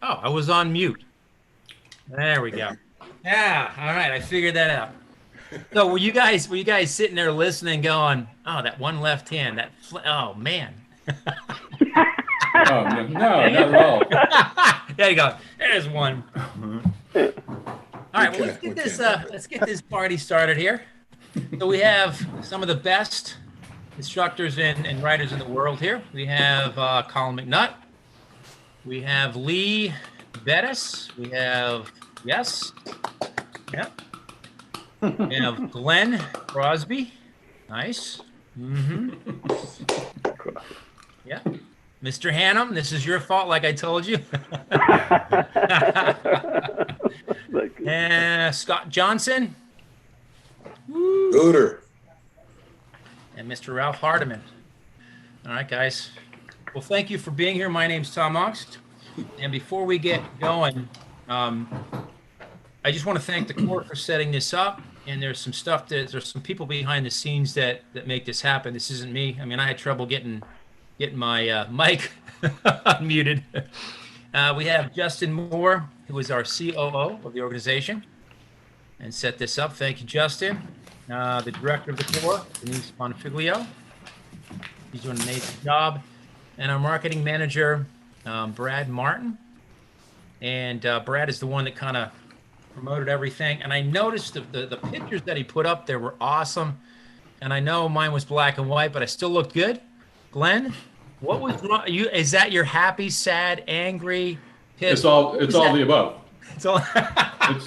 Oh, I was on mute. There we go. Yeah, all right, I figured that out. So were you guys sitting there listening, going, "Oh, that one left hand, oh man." Oh no, no, Dang not at all. it. There you go. There's one. All We right, well let's can't. get We this can't do let's get this party started here. So we have some of the best instructors and writers in the world here. We have Colin McNutt. We have Lee Bettis. We have yes, yeah. We have Glenn Crosby. Nice. Mm-hmm. Yeah. Mr. Hannum, this is your fault, like I told you. And Scott Johnson it. Gooder. and Mr. Ralph Hardiman. All right, guys. Well, thank you for being here. My name's Tom Oxt. And before we get going, I just want to thank the court for setting this up. And there's some people behind the scenes that make this happen. This isn't me. I mean, I had trouble getting my mic muted. We have Justin Moore, who is our COO of the organization, and set this up. Thank you, Justin. The director of the corps, Denise Bonfiglio. He's doing an amazing job. And our marketing manager, Brad Martin. And Brad is the one that kind of promoted everything. And I noticed the pictures that he put up there were awesome. And I know mine was black and white, but I still looked good. Glenn, what was wrong? Is that your happy, sad, angry, pissed? It's all the above. It's all. It's,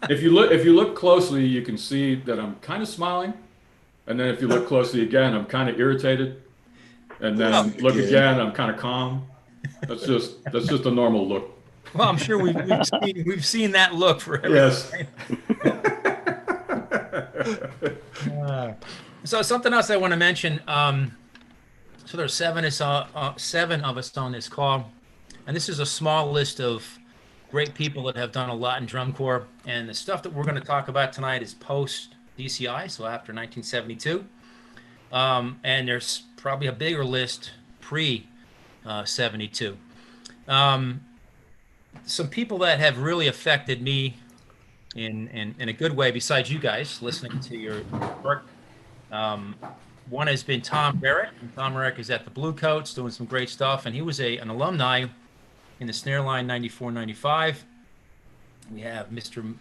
if you look closely, you can see that I'm kind of smiling, and then if you look closely again, I'm kind of irritated, and then look again, I'm kind of calm. That's just a normal look. Well, I'm sure we've seen that look for everything. Yes. So something else I want to mention. So there's seven of us on this call, and this is a small list of great people that have done a lot in drum corps. And the stuff that we're going to talk about tonight is post DCI, so after 1972. And there's probably a bigger list pre 72. Some people that have really affected me in a good way, besides you guys listening to your work. One has been Tom Barrett. And Tom Barrett is at the Blue Coats doing some great stuff, and he was an alumni in the snare line 94-95. We have Mr.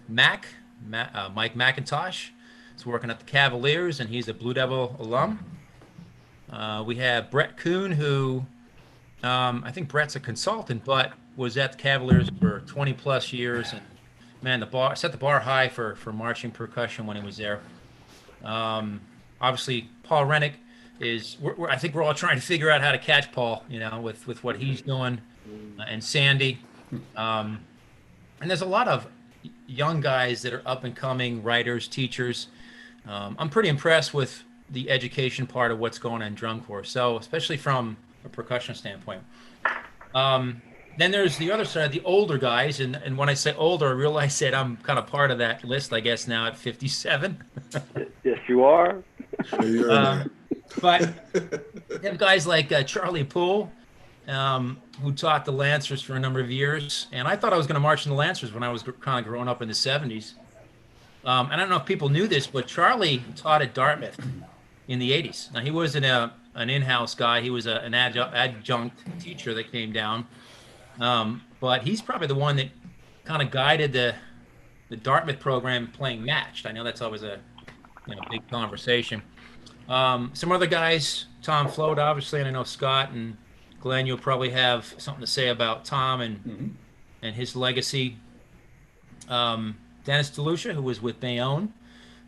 Mike McIntosh. He's working at the Cavaliers, and he's a Blue Devil alum. We have Brett Kuhn, who I think Brett's a consultant, but was at the Cavaliers for 20 plus years, and man, set the bar high for marching percussion when he was there. Obviously, Paul Rennick is. I think we're all trying to figure out how to catch Paul, with what he's doing, and Sandy. And there's a lot of young guys that are up and coming writers, teachers. I'm pretty impressed with the education part of what's going on in drum corps. So, especially from a percussion standpoint. Then there's the other side, the older guys, and when I say older, I realize that I'm kind of part of that list, I guess, now at 57. Yes, you are. But you have guys like Charlie Poole, who taught the Lancers for a number of years, and I thought I was going to march in the Lancers when I was kind of growing up in the 70s. And I don't know if people knew this, but Charlie taught at Dartmouth in the 80s. Now, he wasn't an in-house guy. He was an adjunct teacher that came down. But he's probably the one that kind of guided the Dartmouth program playing matched. I know that's always a big conversation. Some other guys, Tom Float, obviously, and I know Scott and Glenn, you'll probably have something to say about Tom and his legacy. Dennis DeLucia, who was with Bayonne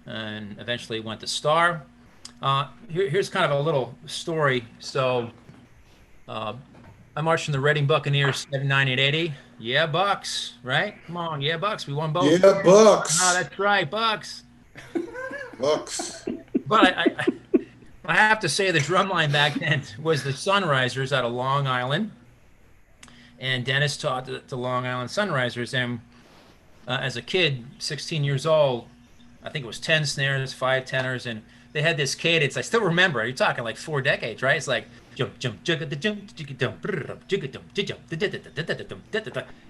and eventually went to Star. Here's kind of a little story. So I marched in the Reading Buccaneers 79 and 80. Yeah, Bucks, right? Come on, yeah, Bucks. We won both. Yeah, Bucks. Oh, that's right, Bucks. Bucks. But I have to say the drumline back then was the Sunrisers out of Long Island. And Dennis taught the Long Island Sunrisers. And as a kid, 16 years old, I think it was 10 snares, 5 tenors, and they had this cadence. I still remember. You're talking like 4 decades, right? It's like jump, jump, jump, jump, jump,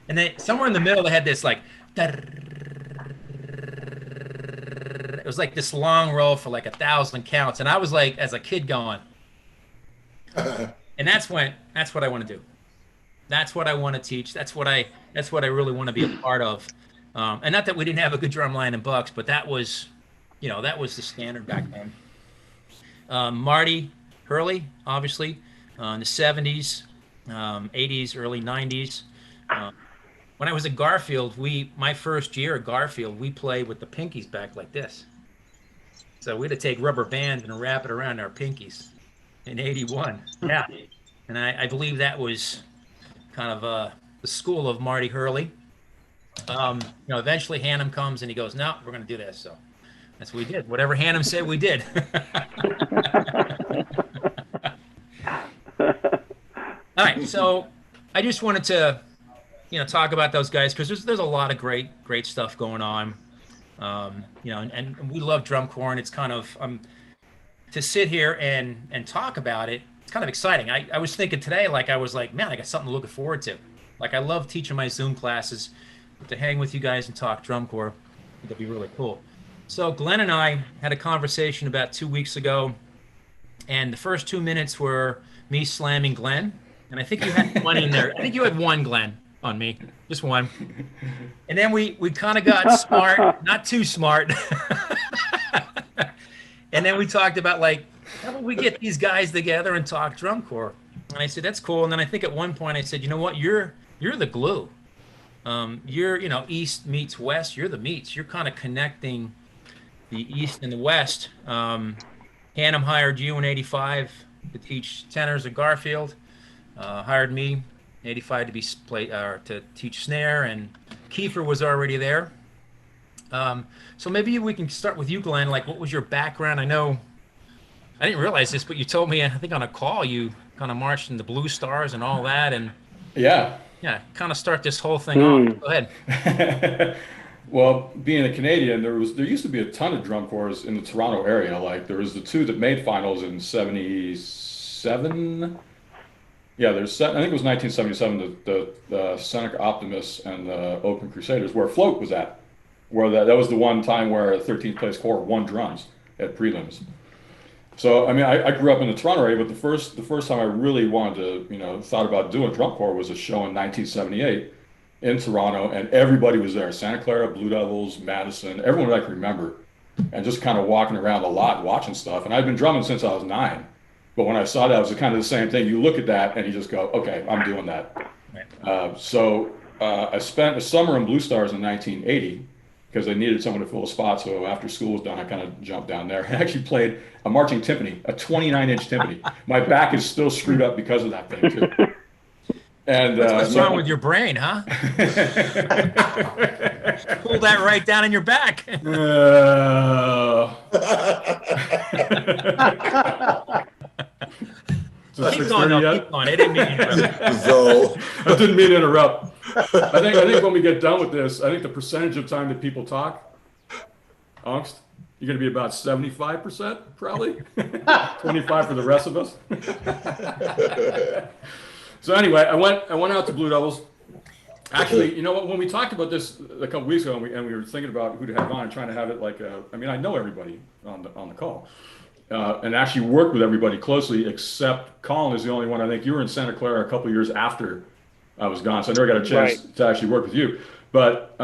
and then somewhere in the middle they had this like. It was like this long roll for like 1,000 counts, and I was like, as a kid, going, and that's what I want to do. That's what I want to teach. That's what I really want to be a part of. And not that we didn't have a good drum line in Bucks, but that was, that was the standard back then. Marty Hurley, obviously, in the 70s, 80s, early 90s. When I was at Garfield, my first year at Garfield, we played with the pinkies back like this. So we had to take rubber bands and wrap it around our pinkies in 81. Yeah. And I believe that was kind of the school of Marty Hurley. Eventually Hannum comes and he goes, no, we're going to do this. So that's what we did. Whatever Hannum said, we did. All right. So I just wanted to, talk about those guys because there's a lot of great stuff going on. And we love drum corps, and it's kind of to sit here and talk about it. It's kind of exciting. I was thinking today, man, I got something to look forward to. Like, I love teaching my Zoom classes, to hang with you guys and talk drum corps. That'd be really cool. So Glenn and I had a conversation about 2 weeks ago, and the first 2 minutes were me slamming Glenn, and I think you had one in there. I think you had one, Glenn, on me, just one. And then we kind of got smart, not too smart. And then we talked about, like, how about we get these guys together and talk drum corps? And I said, that's cool. And then I think at one point I said, you know what, you're the glue. You're, East meets West. You're the meets. You're kind of connecting the East and the West. Hannum hired you in 85 to teach tenors at Garfield. Hired me in 85 to teach snare, and Kiefer was already there. So maybe we can start with you, Glenn. Like, what was your background? I know I didn't realize this, but you told me, I think on a call, you kind of marched in the Blue Stars and all that, and Yeah, kind of start this whole thing off. Go ahead. Well, being a Canadian, there used to be a ton of drum corps in the Toronto area. Like, there was the two that made finals in '77. Yeah, I think it was 1977. The Seneca Optimists and the Oakland Crusaders, where Float was at, where that was the one time where a 13th place corps won drums at prelims. So, I mean, I grew up in the Toronto area, but the first time I really wanted to, thought about doing drum corps was a show in 1978 in Toronto, and everybody was there. Santa Clara, Blue Devils, Madison, everyone I can remember, and just kind of walking around a lot, watching stuff. And I'd been drumming since I was 9. But when I saw that, it was kind of the same thing. You look at that and you just go, okay, I'm doing that. So I spent a summer in Blue Stars in 1980 because they needed someone to fill a spot. So after school was done, I kind of jumped down there. I actually played a marching timpani, a 29-inch timpani. My back is still screwed up because of that thing, too. And what's wrong with your brain, huh? Pull that right down in your back. Keep going. I didn't mean to interrupt. So, I didn't mean to interrupt. I think when we get done with this, I think the percentage of time that people talk, angst, you're going to be about 75%, probably. 25 for the rest of us. So anyway, I went out to Blue Devils. Actually, you know what? When we talked about this a couple weeks ago, and we were thinking about who to have on and trying to have it like I know everybody on the call, and actually worked with everybody closely, except Colin is the only one. I think you were in Santa Clara a couple of years after I was gone, so I never got a chance to actually work with you. But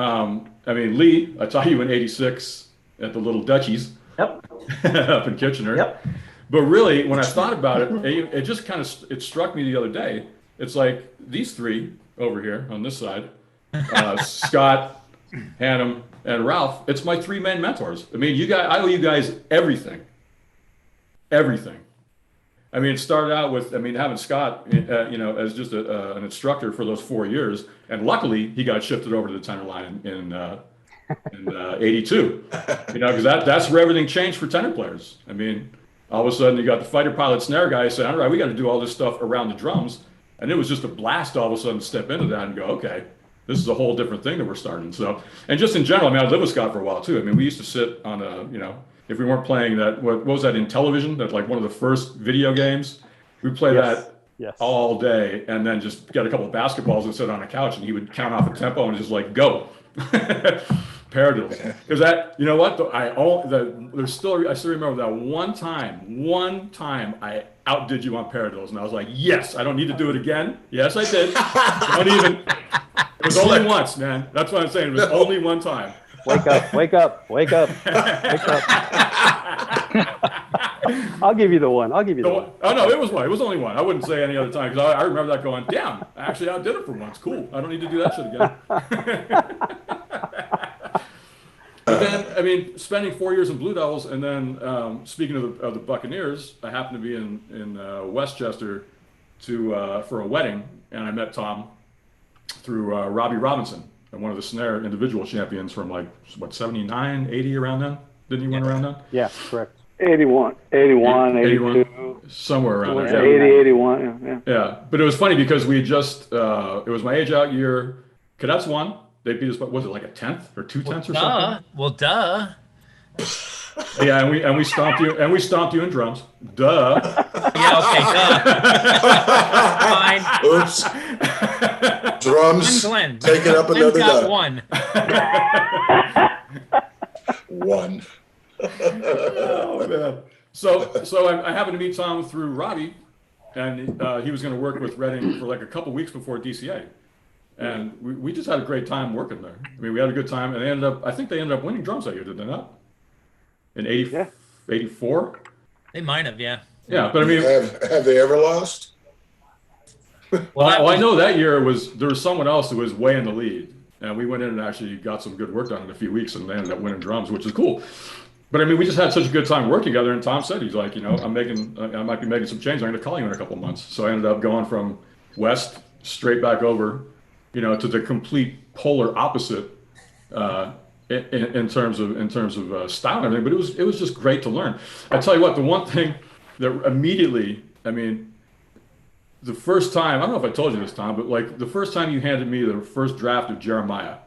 Lee, I taught you in '86 at the Little Dutchies, up in Kitchener. Yep. But really, when I thought about it, it just kind of struck me the other day. It's like these three over here on this side, Scott, Hannum, and Ralph. It's my 3 main mentors. I mean, I owe you guys everything. Everything. I mean, it started out with, having Scott, as just an instructor for those 4 years, and luckily he got shifted over to the tenor line in '82. Because that's where everything changed for tenor players. I mean, all of a sudden you got the fighter pilot snare guy saying, all right, we got to do all this stuff around the drums. And it was just a blast all of a sudden to step into that and go, okay, this is a whole different thing that we're starting. So, and just in general, I lived with Scott for a while too. We used to sit on if we weren't playing that, what was that in television? That like one of the first video games. We play Yes. that Yes. all day, and then just get a couple of basketballs and sit on a couch, and he would count off a tempo and just like go. Paradiddles. Because that, you know what? I still remember that one time I outdid you on paradiddles, and I was like, yes, I don't need to do it again. Yes, I did. Don't even. It was only once, man. That's what I'm saying. It was only one time. Wake up, wake up, wake up, wake up. I'll give you the one. I'll give you the one. Oh, no, it was one. It was only one. I wouldn't say any other time, because I remember that going, damn, I actually outdid it for once. Cool. I don't need to do that shit again. But then, I mean, spending 4 years in Blue Devils, and then speaking of the Buccaneers, I happened to be in Westchester for a wedding, and I met Tom through Robbie Robinson, and one of the snare individual champions from like, what, 79, 80 around then? Didn't he win around then? Yeah, correct. 81, 82, somewhere around yeah, there. 80, 81, yeah. Yeah, but it was funny because we just, it was my age out year. Cadets won. They beat us, what was it, like a 10th or 2/10 or something? Well, duh. Yeah, and we stomped you in drums. Duh. Yeah, okay, duh. Fine. Oops. Drums. Glenn. Take it up Glenn another got notch. one. One. Oh man. So I happened to meet Tom through Robbie, and he was going to work with Reading for like a couple weeks before DCA, and we just had a great time working there. I mean, we had a good time, and I think they ended up winning drums that year, did they not? In 84? They might have, yeah. Yeah, but I mean, Have they ever lost? well, I know that year there was someone else who was way in the lead, and we went in and actually got some good work done in a few weeks, and they ended up winning drums, which is cool. But I mean, we just had such a good time working together, and Tom said, he's like, you know, I might be making some changes. I'm going to call you in a couple months. So I ended up going from West straight back over, you know, to the complete polar opposite in terms of style and everything. But it was just great to learn. I tell you what, the one thing that immediately, I mean, the first time, I don't know if I told you this, Tom, but like the first time you handed me the first draft of Jeremiah.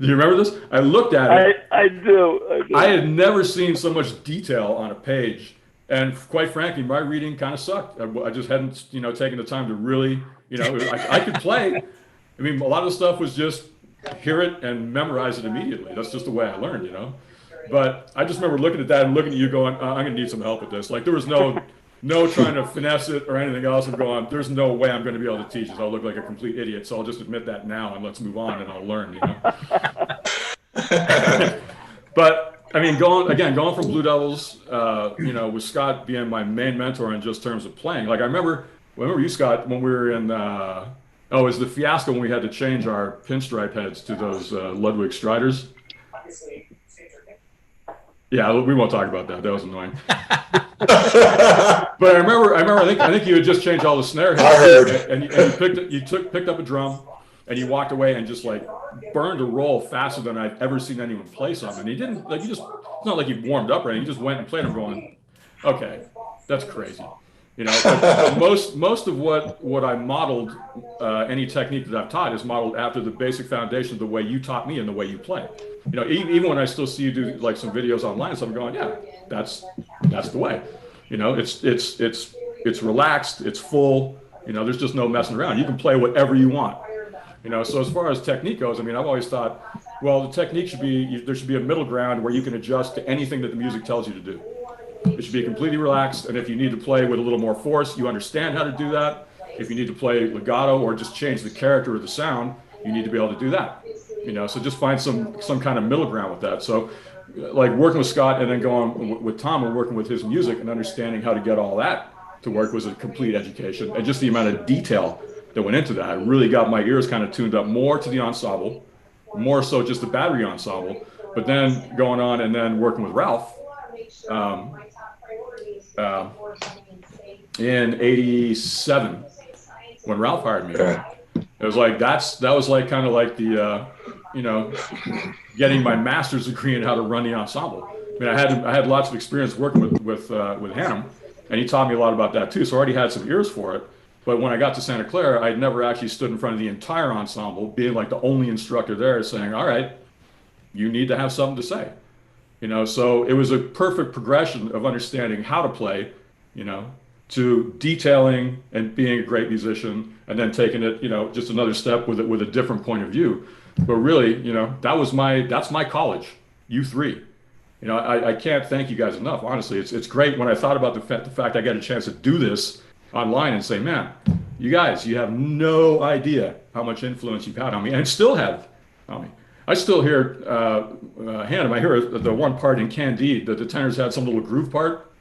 Do you remember this? I looked at it. I do. I had never seen so much detail on a page, and quite frankly, my reading kind of sucked. I just hadn't, you know, taken the time to really, you know, I could play. I mean, a lot of the stuff was just hear it and memorize it immediately. That's just the way I learned, you know. But I just remember looking at that and looking at you, going, "I'm going to need some help with this." Like there was no trying to finesse it or anything else. I'm going, "There's no way I'm going to be able to teach this. I'll look like a complete idiot." So I'll just admit that now, and let's move on, and I'll learn, you know. But I mean, going from Blue Devils, you know, with Scott being my main mentor in just terms of playing. Like I remember you, Scott, when we were in, it was the fiasco when we had to change our pinstripe heads to those Ludwig Striders. Yeah, we won't talk about that. That was annoying. But I remember. I think you had just changed all the snare heads. I heard. And you picked up a drum, and you walked away and just like burned a roll faster than I've ever seen anyone play something. And he didn't like it's not like you warmed up or anything. You just went and played them, going, okay, that's crazy. You know, but most of what I modeled, any technique that I've taught is modeled after the basic foundation of the way you taught me and the way you play. You know, even when I still see you do like some videos online and stuff, I'm going, yeah, that's the way. You know, it's relaxed, it's full. You know, there's just no messing around. You can play whatever you want. You know, so as far as technique goes, I mean, I've always thought, well, the technique there should be a middle ground where you can adjust to anything that the music tells you to do. It should be completely relaxed, and if you need to play with a little more force, you understand how to do that. If you need to play legato or just change the character of the sound, you need to be able to do that. You know, so just find some kind of middle ground with that. So, like working with Scott and then going with Tom and working with his music and understanding how to get all that to work was a complete education, and just the amount of detail that went into that really got my ears kind of tuned up more to the ensemble, more so just the battery ensemble. But then going on and then working with Ralph. In '87, when Ralph hired me, it was like that was like kind of like the you know, getting my master's degree in how to run the ensemble. I mean, I had lots of experience working with Hannum, and he taught me a lot about that too. So I already had some ears for it. But when I got to Santa Clara, I'd never actually stood in front of the entire ensemble, being like the only instructor there, saying, "All right, you need to have something to say. So it was a perfect progression of understanding how to play, to detailing and being a great musician, and then taking it, just another step with a different point of view. But really, that's my college, U3. I can't thank you guys enough. Honestly, it's great when I thought about the fact I got a chance to do this online and say, man, you guys, you have no idea how much influence you've had on me and still have on me. I still hear Hannah. I hear the one part in Candide that the tenors had some little groove part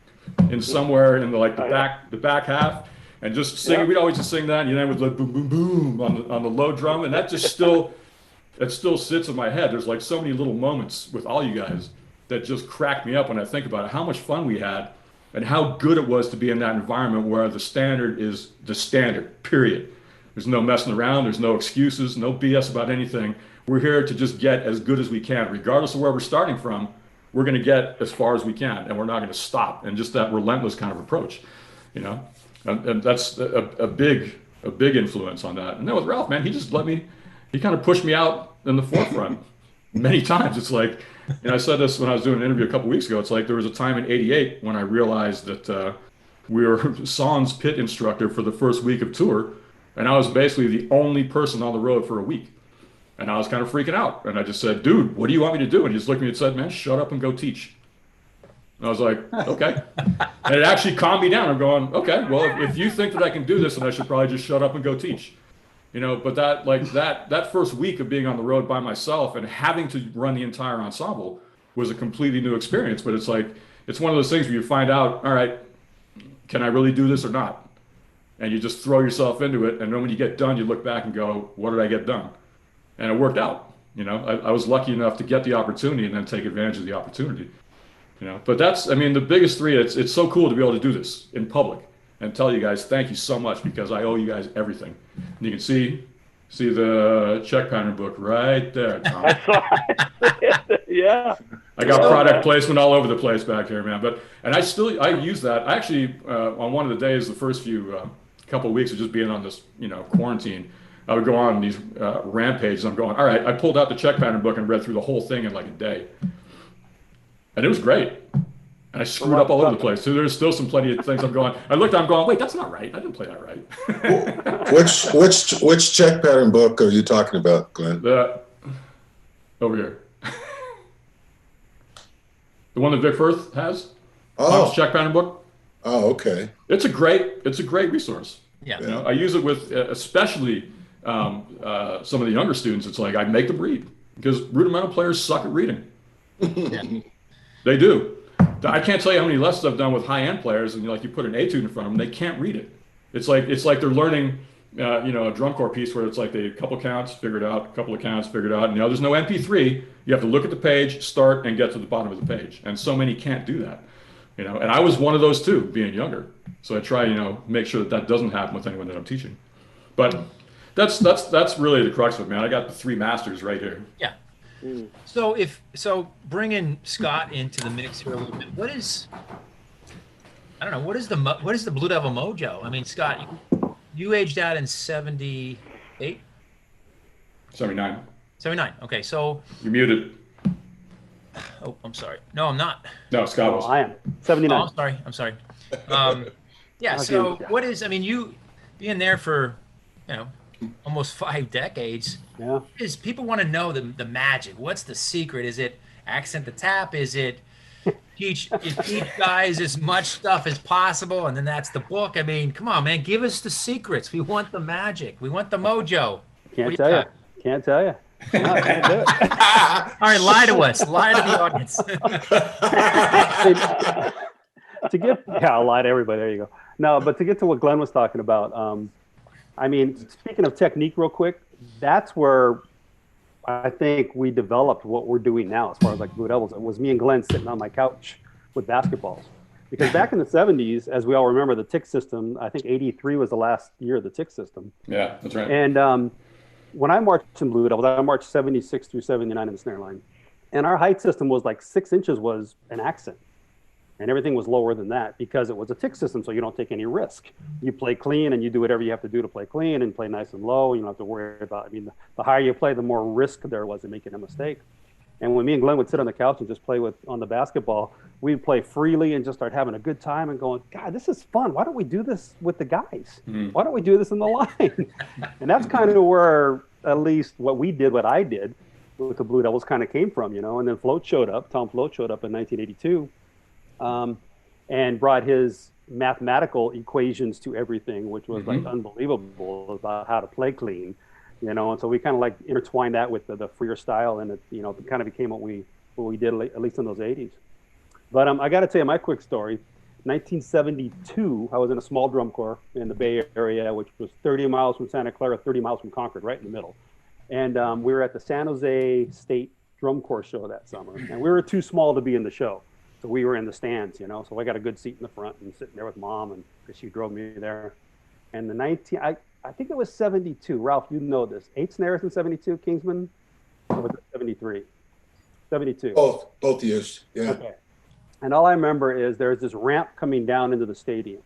in somewhere in the back half, and just singing. We'd always just sing that, and then with the boom boom boom on the low drum, and that just still sits in my head. There's like so many little moments with all you guys that just crack me up when I think about it. How much fun we had, and how good it was to be in that environment where the standard is the standard. Period. There's no messing around. There's no excuses. No BS about anything. We're here to just get as good as we can, regardless of where we're starting from. We're going to get as far as we can, and we're not going to stop. And just that relentless kind of approach, and that's a big influence on that. And then with Ralph, man, he kind of pushed me out in the forefront many times. It's like, I said this when I was doing an interview a couple weeks ago. It's like there was a time in '88 when I realized that we were Son's pit instructor for the first week of tour, and I was basically the only person on the road for a week. And I was kind of freaking out. And I just said, dude, what do you want me to do? And he just looked at me and said, man, shut up and go teach. And I was like, okay. And it actually calmed me down. I'm going, okay, well, if you think that I can do this, then I should probably just shut up and go teach. But that first week of being on the road by myself and having to run the entire ensemble was a completely new experience. But it's like, it's one of those things where you find out, all right, can I really do this or not? And you just throw yourself into it. And then when you get done, you look back and go, what did I get done? And it worked out. I was lucky enough to get the opportunity and then take advantage of the opportunity. But that's, the biggest three. It's so cool to be able to do this in public and tell you guys thank you so much, because I owe you guys everything. And you can see the check pattern book right there, Tom. I saw it. Yeah. I got product placement all over the place back here, man. And I use that. I actually on one of the days, the first few couple of weeks of just being on this quarantine, I would go on these rampages. I'm going, all right, I pulled out the check pattern book and read through the whole thing in like a day. And it was great. And I screwed up all over the place. So there's still plenty of things I'm going, wait, that's not right. I didn't play that right. Which check pattern book are you talking about, Glenn? Over here. The one that Vic Firth has? Oh. Check pattern book? Oh, okay. It's a great resource. Yeah. I use it with especially some of the younger students. It's like I make them read, because rudimental players suck at reading. Yeah. They do. I can't tell you how many lessons I've done with high-end players, and you put an etude in front of them, they can't read it. It's like they're learning, a drum corps piece where it's like a couple counts figured out, a couple of counts figured out, and there's no MP3. You have to look at the page, start, and get to the bottom of the page. And so many can't do that. And I was one of those too, being younger. So I try, make sure that doesn't happen with anyone that I'm teaching. But that's really the crux of it, man. I got the 3 masters right here. Yeah. So bringing Scott into the mix here a little bit, what is the Blue Devil mojo? Scott, you aged out in 78? 79. 79. Okay, so you're muted. Oh, I'm sorry. No, I'm not. No, Scott was. I am 79. Oh, I'm sorry. Yeah. So what is? You being there for, almost 5 decades. Yeah. Is people want to know the magic? What's the secret? Is it accent the tap? Is it teach guys as much stuff as possible, and then that's the book? Come on, man, give us the secrets. We want the magic. We want the mojo. Can't tell you. Can't tell you. No, I can't do it. All right, lie to us. Lie to the audience. I'll lie to everybody. There you go. No, but to get to what Glenn was talking about, speaking of technique real quick, that's where I think we developed what we're doing now as far as like Blue Devils. It was me and Glenn sitting on my couch with basketballs. Because back in the 70s, as we all remember, the tick system, I think 83 was the last year of the tick system. Yeah, that's right. And when I marched in Blue Devils, I marched 76 through 79 in the snare line. And our height system was like 6 inches was an accent. And everything was lower than that because it was a tick system, so you don't take any risk. You play clean and you do whatever you have to do to play clean and play nice and low. You don't have to worry about, the higher you play, the more risk there was in making a mistake. And when me and Glenn would sit on the couch and just play on the basketball, we'd play freely and just start having a good time and going, God, this is fun. Why don't we do this with the guys? Why don't we do this in the line? And that's kind of where, at least what I did with the Blue Devils kind of came from, And then Tom Float showed up in 1982 and brought his mathematical equations to everything, which was like unbelievable about how to play clean. And so we kind of like intertwined that with the freer style, and it kind of became what we did, at least in those 80s. But I got to tell you my quick story. 1972, I was in a small drum corps in the Bay Area, which was 30 miles from Santa Clara, 30 miles from Concord, right in the middle. And we were at the San Jose State Drum Corps show that summer, and we were too small to be in the show, so we were in the stands, So I got a good seat in the front and sitting there with Mom, and because she drove me there. And I think it was 72. Ralph, you know this. 8 snares in 72, Kingsman? Or was it 73? 72. Both years, yeah. Okay. And all I remember is there's this ramp coming down into the stadium,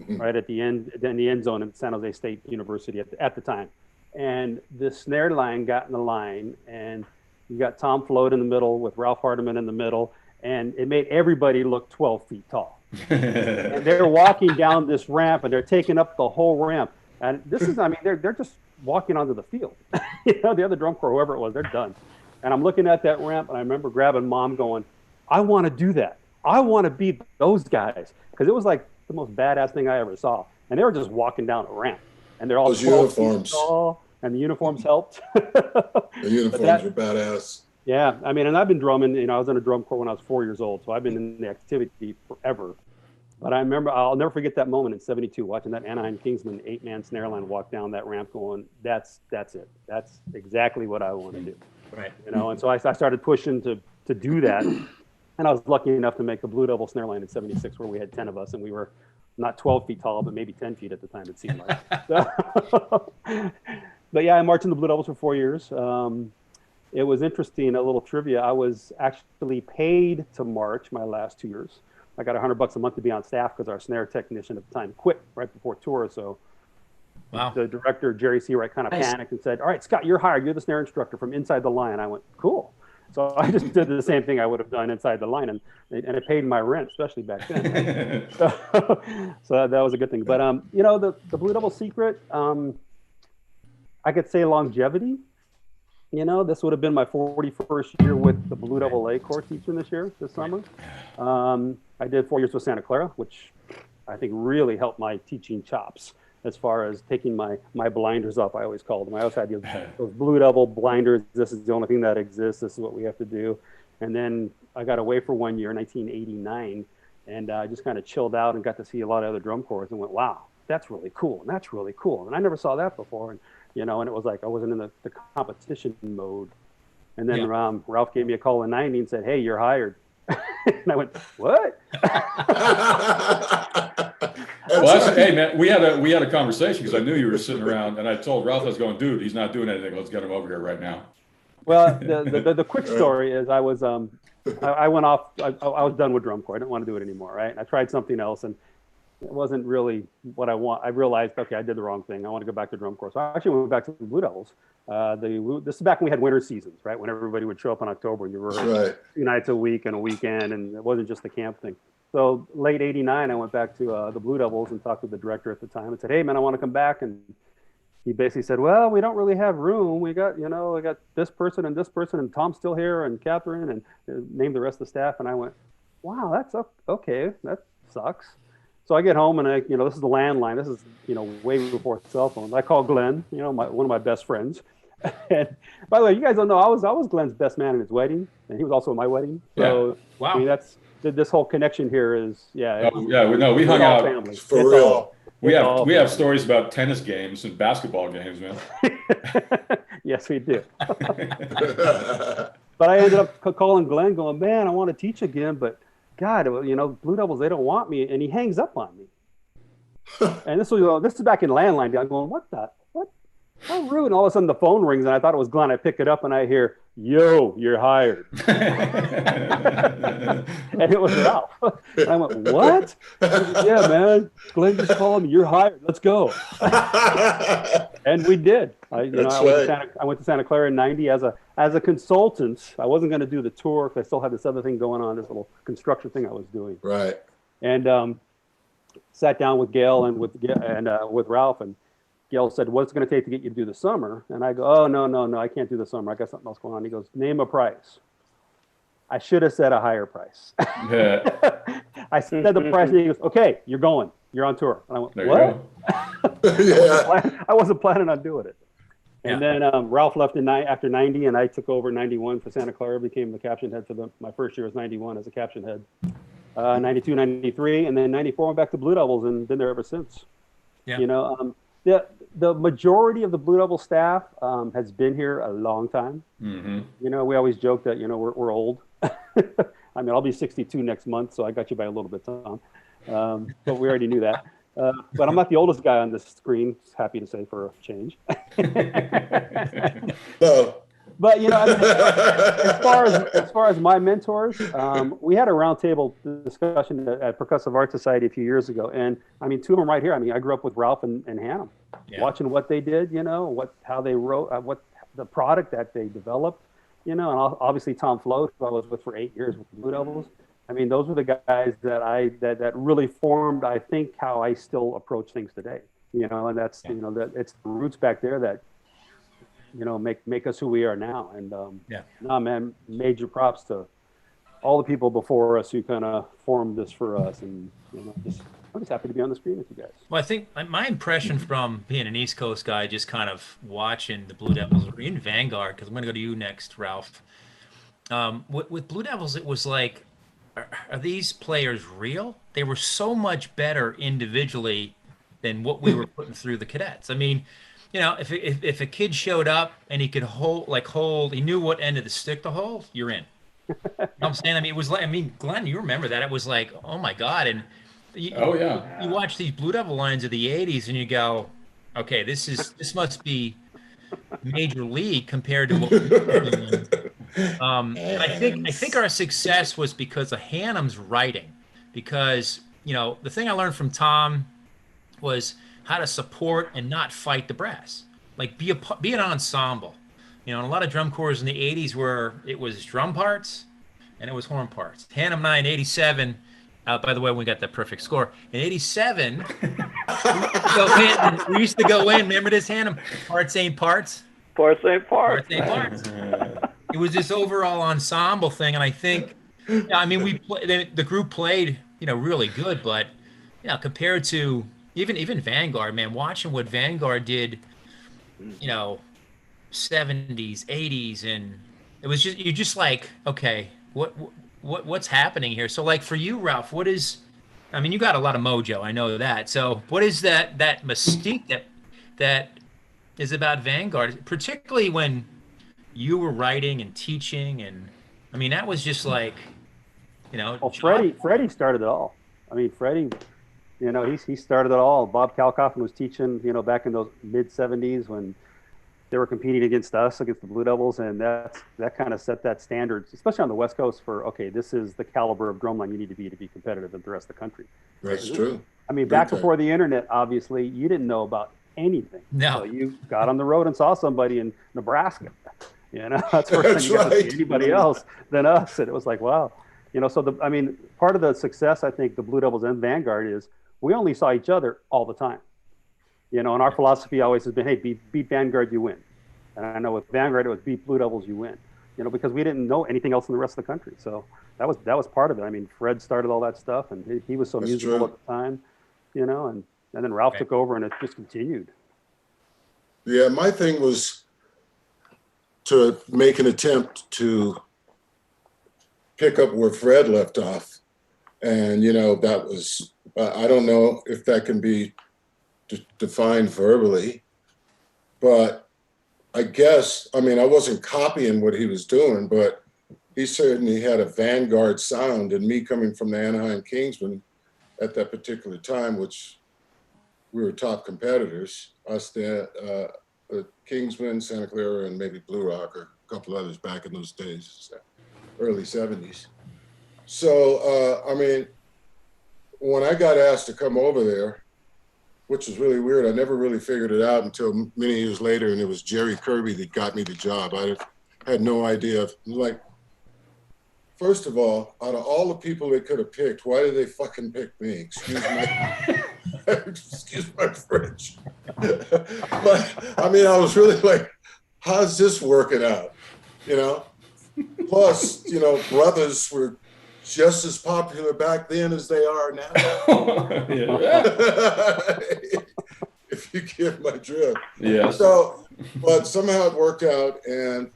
right at the end, in the end zone at San Jose State University at the time. And this snare line got in the line, and you got Tom Float in the middle with Ralph Hardiman in the middle, and it made everybody look 12 feet tall. And they're walking down this ramp, and they're taking up the whole ramp. And this is, they're just walking onto the field. The other drum corps, whoever it was, they're done. And I'm looking at that ramp, and I remember grabbing Mom going, I want to do that. I want to be those guys. Because it was like the most badass thing I ever saw. And they were just walking down a ramp. And they're all those uniforms. Tall, and the uniforms helped. The uniforms are badass. Yeah, and I've been drumming, I was in a drum corps when I was 4 years old. So I've been in the activity forever. But I remember, I'll never forget that moment in 72, watching that Anaheim Kingsman 8-man snare line walk down that ramp going, that's it. That's exactly what I want to do. Right. And so I started pushing to do that. And I was lucky enough to make the Blue Devil snare line in 76, where we had 10 of us, and we were not 12 feet tall, but maybe 10 feet at the time, it seemed like. But yeah, I marched in the Blue Devils for 4 years. It was interesting, a little trivia. I was actually paid to march my last 2 years. I got $100 a month to be on staff because our snare technician at the time quit right before tour. So wow. The director, Jerry Seawright, kind of panicked and said, all right, Scott, you're hired. You're the snare instructor from inside the line. I went, cool. So I just did the same thing I would have done inside the line, and it paid my rent, especially back then. So that was a good thing. But, the Blue Devil secret, I could say longevity. This would have been my 41st year with the Blue Devil A Corps teaching this summer. I did 4 years with Santa Clara, which I think really helped my teaching chops as far as taking my blinders off, I always called them. I always had those Blue Devil blinders. This is the only thing that exists. This is what we have to do. And then I got away for 1 year, 1989, and I just kind of chilled out and got to see a lot of other drum corps and went, wow, that's really cool. And that's really cool. And I never saw that before. And, and it was like I wasn't in the competition mode. And then Ralph gave me a call in 90 and said, hey, you're hired. And I went, what? Well, hey man, we had a conversation because I knew you were sitting around, and I told Ralph I was going, dude, he's not doing anything. Let's get him over here right now. Well, the quick story is I was I went off. I was done with drum corps. I didn't want to do it anymore, right? And I tried something else, and it wasn't really what I want. I realized, okay, I did the wrong thing. I want to go back to drum corps. So I actually went back to the Blue Devils. This is back when we had winter seasons, right? When everybody would show up in October, and you were 2 nights a week and a weekend, and it wasn't just the camp thing. So late '89, I went back to the Blue Devils and talked to the director at the time and said, hey, man, I want to come back. And he basically said, well, we don't really have room. We got this person, and Tom's still here, and Catherine, and named the rest of the staff. And I went, wow, that's okay. That sucks. So I get home, and this is the landline. This is, way before cell phones. I call Glenn, one of my best friends. And by the way, you guys don't know, I was Glenn's best man in his wedding, and he was also at my wedding. So wow. This whole connection here is, we hung out family. For real. We have stories about tennis games and basketball games, man. Yes, we do. But I ended up calling Glenn, going, man, I want to teach again, but God, Blue Devils, they don't want me, and he hangs up on me. And this is back in landline. I'm going, what? how rude. And all of a sudden the phone rings and I thought it was Glenn. I pick it up and I hear, yo, you're hired. And it was Ralph. And I went, what? Said, yeah, man. Glenn just called me. You're hired. Let's go. And we did. I went to Santa Clara in '90 as a consultant. I wasn't going to do the tour because I still had this other thing going on, this little construction thing I was doing. Right. And sat down with Gail and with Ralph, and Gail said, what's it going to take to get you to do the summer? And I go, oh, no, I can't do the summer. I got something else going on. He goes, name a price. I should have said a higher price. Yeah. I said the price, and he goes, okay, you're going. You're on tour. And I went, There what? Yeah. I wasn't planning on doing it. Yeah. And then Ralph left after 90, and I took over 91 for Santa Clara, became the caption head for my first year was 91 as a caption head. 92, 93, and then 94 went back to Blue Devils and been there ever since. Yeah. You know, the majority of the Blue Devil staff has been here a long time. Mm-hmm. You know, we always joke that, you know, we're old. I mean, I'll be 62 next month, so I got you by a little bit, Tom. But we already knew that. But I'm not the oldest guy on this screen, happy to say, for a change. No. But, you know, I mean, as far as my mentors, we had a roundtable discussion at Percussive Art Society a few years ago. And I mean, two of them right here. I mean, I grew up with Ralph and Hannum, watching what they did, you know, how they wrote, what the product that they developed, you know, and obviously Tom Float, who I was with for 8 years with the Blue Devils. I mean, those were the guys that really formed, I think, how I still approach things today, you know, and that's, you know, that it's the roots back there that, you know, make us who we are now. And no, man, major props to all the people before us who kind of formed this for us. And you know, I'm just happy to be on the screen with you guys. Well, I think my impression from being an East Coast guy, just kind of watching the Blue Devils, or in Vanguard, because I'm going to go to you next, Ralph. With Blue Devils, it was like, are these players real? They were so much better individually than what we were putting through the cadets. I mean, you know, if a kid showed up and he could hold, he knew what end of the stick to hold, you're in. You know what I'm saying? I mean, it was like, I mean, Glenn, you remember that? It was like, oh my God. And you watch these Blue Devil lines of the 80s and you go, okay, this must be major league compared to what we're doing. And I think our success was because of Hannum's writing, because, you know, the thing I learned from Tom was how to support and not fight the brass, like be an ensemble. You know, and a lot of drum corps in the 80s where it was drum parts and it was horn parts. Hannum and I in 87, by the way, we got that perfect score. In 87, we used to go in, remember this, Hannum? Parts ain't parts. Parts ain't parts. Parts ain't parts. It was this overall ensemble thing, and I think, I mean, the group played, you know, really good, but, you know, compared to even Vanguard, man, watching what Vanguard did, you know, 70s, 80s, and it was just, you're just like, okay, what's happening here? So, like, for you, Ralph, what is, I mean, you got a lot of mojo, I know that. So what is that mystique that is about Vanguard, particularly when you were writing and teaching? And I mean, that was just like, you know. Well, Freddie started it all. I mean, Freddie, you know, he started it all. Bob Kalkofen was teaching, you know, back in those mid 70s when they were competing against us, against the Blue Devils, and that kind of set that standard, especially on the West Coast, for, okay, this is the caliber of drumline you need to be competitive with the rest of the country. That's true. I mean, back before the internet, obviously, you didn't know about anything. No. So you got on the road and saw somebody in Nebraska. You know, that's the first time you got to see anybody else than us. And it was like, wow. You know, so I mean, part of the success, I think, the Blue Devils and Vanguard is we only saw each other all the time. You know, and our philosophy always has been, hey, beat Vanguard, you win. And I know with Vanguard, it was beat Blue Devils, you win. You know, because we didn't know anything else in the rest of the country. So that was part of it. I mean, Fred started all that stuff, and he was so musical at the time, you know, and then Ralph took over, and it just continued. Yeah, my thing was to make an attempt to pick up where Fred left off. And, you know, that was, I don't know if that can be defined verbally, but I guess, I mean, I wasn't copying what he was doing, but he certainly had a Vanguard sound, and me coming from the Anaheim Kingsmen at that particular time, which we were top competitors, us, the Kingsman, Santa Clara, and maybe Blue Rock, or a couple others back in those days, early 70s. So, I mean, when I got asked to come over there, which was really weird, I never really figured it out until many years later, and it was Jerry Kirby that got me the job. I had no idea. Like, first of all, out of all the people they could have picked, why did they fucking pick me? Excuse my French. But I mean, I was really like, how's this working out? You know? Plus, you know, brothers were just as popular back then as they are now. If you get my drift. Yeah. So, but somehow it worked out, and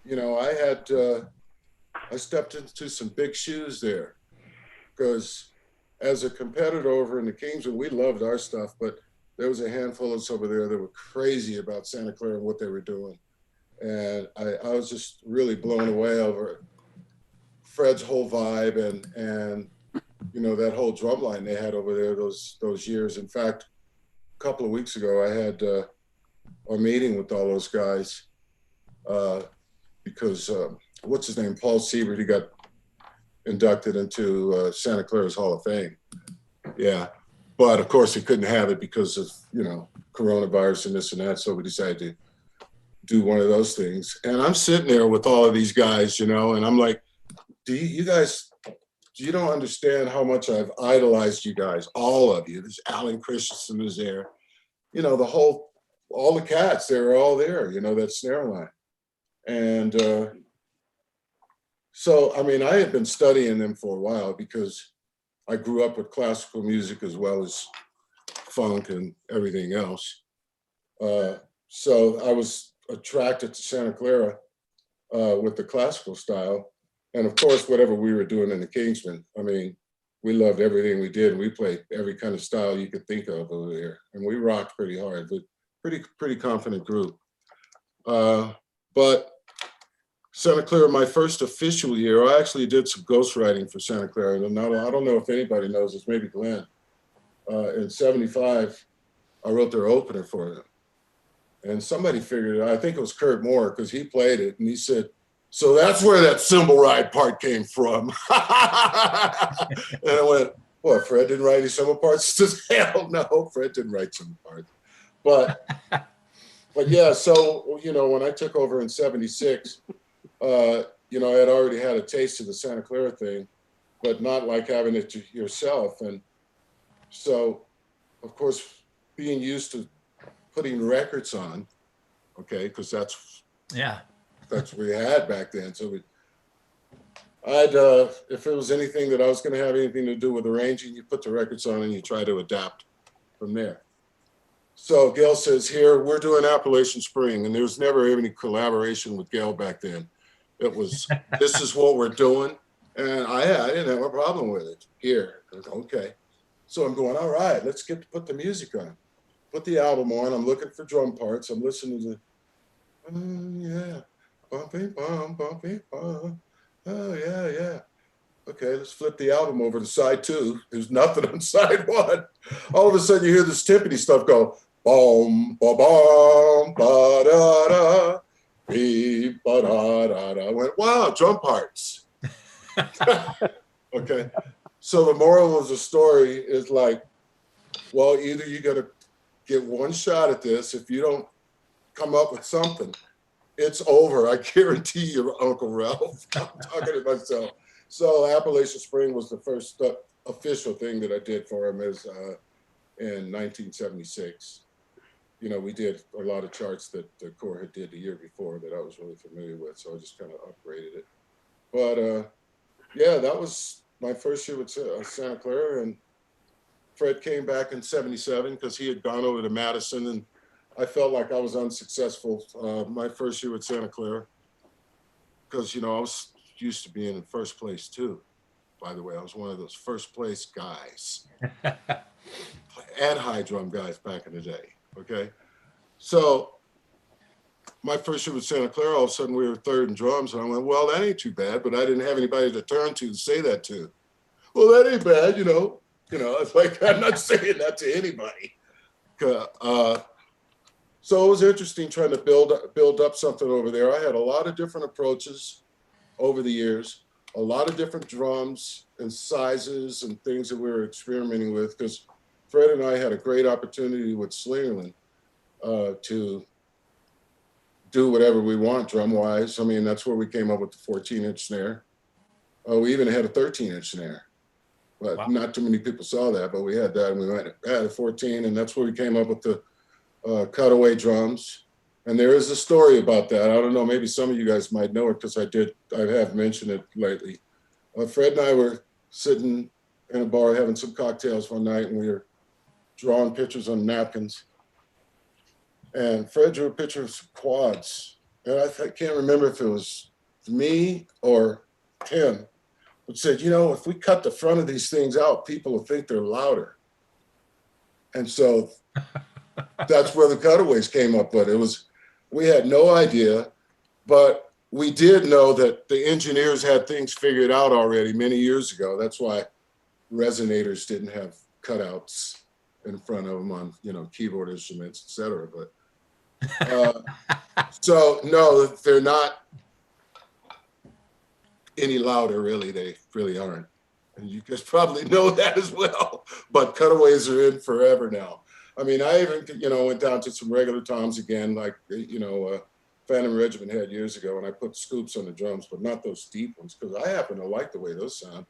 you know, I stepped into some big shoes there, because as a competitor over in the Kingsman, we loved our stuff, but there was a handful of us over there that were crazy about Santa Clara and what they were doing. And I was just really blown away over Fred's whole vibe and you know, that whole drum line they had over there those years. In fact, a couple of weeks ago, I had a meeting with all those guys because what's his name? Paul Siebert, he got inducted into Santa Clara's Hall of Fame. Yeah. But of course, he couldn't have it because of, you know, coronavirus and this and that. So we decided to do one of those things. And I'm sitting there with all of these guys, you know, and I'm like, you guys, you don't understand how much I've idolized you guys, all of you. There's Alan Christensen was there, you know, all the cats, they were all there, you know, that snare line. And so, I mean, I had been studying them for a while because I grew up with classical music as well as funk and everything else. So I was attracted to Santa Clara with the classical style. And of course, whatever we were doing in the Kingsman, I mean, we loved everything we did. We played every kind of style you could think of over there. And we rocked pretty hard, but pretty confident group. But Santa Clara, my first official year, I actually did some ghostwriting for Santa Clara. And I don't know if anybody knows this, maybe Glenn. In 75, I wrote their opener for them. And somebody figured it out. I think it was Kurt Moore, because he played it. And he said, so that's where that cymbal ride part came from. And I went, what, Fred didn't write any cymbal parts? He says, hell no, Fred didn't write cymbal parts. But yeah, so, you know, when I took over in 76, you know, I had already had a taste of the Santa Clara thing, but not like having it yourself. And so, of course, being used to putting records on, okay, because that's what we had back then. So if it was anything that I was going to have anything to do with arranging, you put the records on and you try to adapt from there. So Gail says, here, we're doing Appalachian Spring, and there was never any collaboration with Gail back then. It was, this is what we're doing. And I didn't have a problem with it. Here, okay. So I'm going, all right, let's put the music on. Put the album on. I'm looking for drum parts. I'm listening to yeah. Bumpy, bum, bumpy, bum. Oh, yeah. Okay, let's flip the album over to side 2. There's nothing on side 1. All of a sudden you hear this timpani stuff go, boom, ba bum, ba da da, beep, ba da da da. I went, wow, drum parts. Okay. So the moral of the story is like, well, either you got to get one shot at this. If you don't come up with something, it's over. I guarantee you, Uncle Ralph. I'm talking to myself. So Appalachian Spring was the first official thing that I did for him in 1976. You know, we did a lot of charts that the Corps had did the year before that I was really familiar with, so I just kind of upgraded it. But yeah, that was my first year with Santa Clara, and Fred came back in 77 because he had gone over to Madison, and I felt like I was unsuccessful my first year with Santa Clara because, you know, I was used to being in first place too. By the way, I was one of those first place guys and high drum guys back in the day, okay? So my first year with Santa Clara, all of a sudden we were third in drums, and I went, well, that ain't too bad, but I didn't have anybody to turn to say that to. Well, that ain't bad, you know. It's like, I'm not saying that to anybody. So it was interesting trying to build up something over there. I had a lot of different approaches over the years, a lot of different drums and sizes and things that we were experimenting with, because Fred and I had a great opportunity with Slingerland to do whatever we want drum-wise. I mean, that's where we came up with the 14-inch snare. We even had a 13-inch snare, but Wow. not too many people saw that, but we had that, and we had a 14, and that's where we came up with the cutaway drums. And there is a story about that. I don't know, maybe some of you guys might know it, because I have mentioned it lately. Fred and I were sitting in a bar having some cocktails one night, and we were drawing pictures on napkins. And Fred drew a picture of some quads. And I can't remember if it was me or him, but said, you know, if we cut the front of these things out, people will think they're louder. And so that's where the cutaways came up. But we had no idea, but we did know that the engineers had things figured out already many years ago. That's why resonators didn't have cutouts in front of them on, you know, keyboard instruments, et cetera. But so no, they're not any louder, really. They really aren't. And you guys probably know that as well. But cutaways are in forever now. I mean, I even, you know, went down to some regular toms again, like, you know, Phantom Regiment had years ago, and I put scoops on the drums, but not those deep ones, because I happen to like the way those sound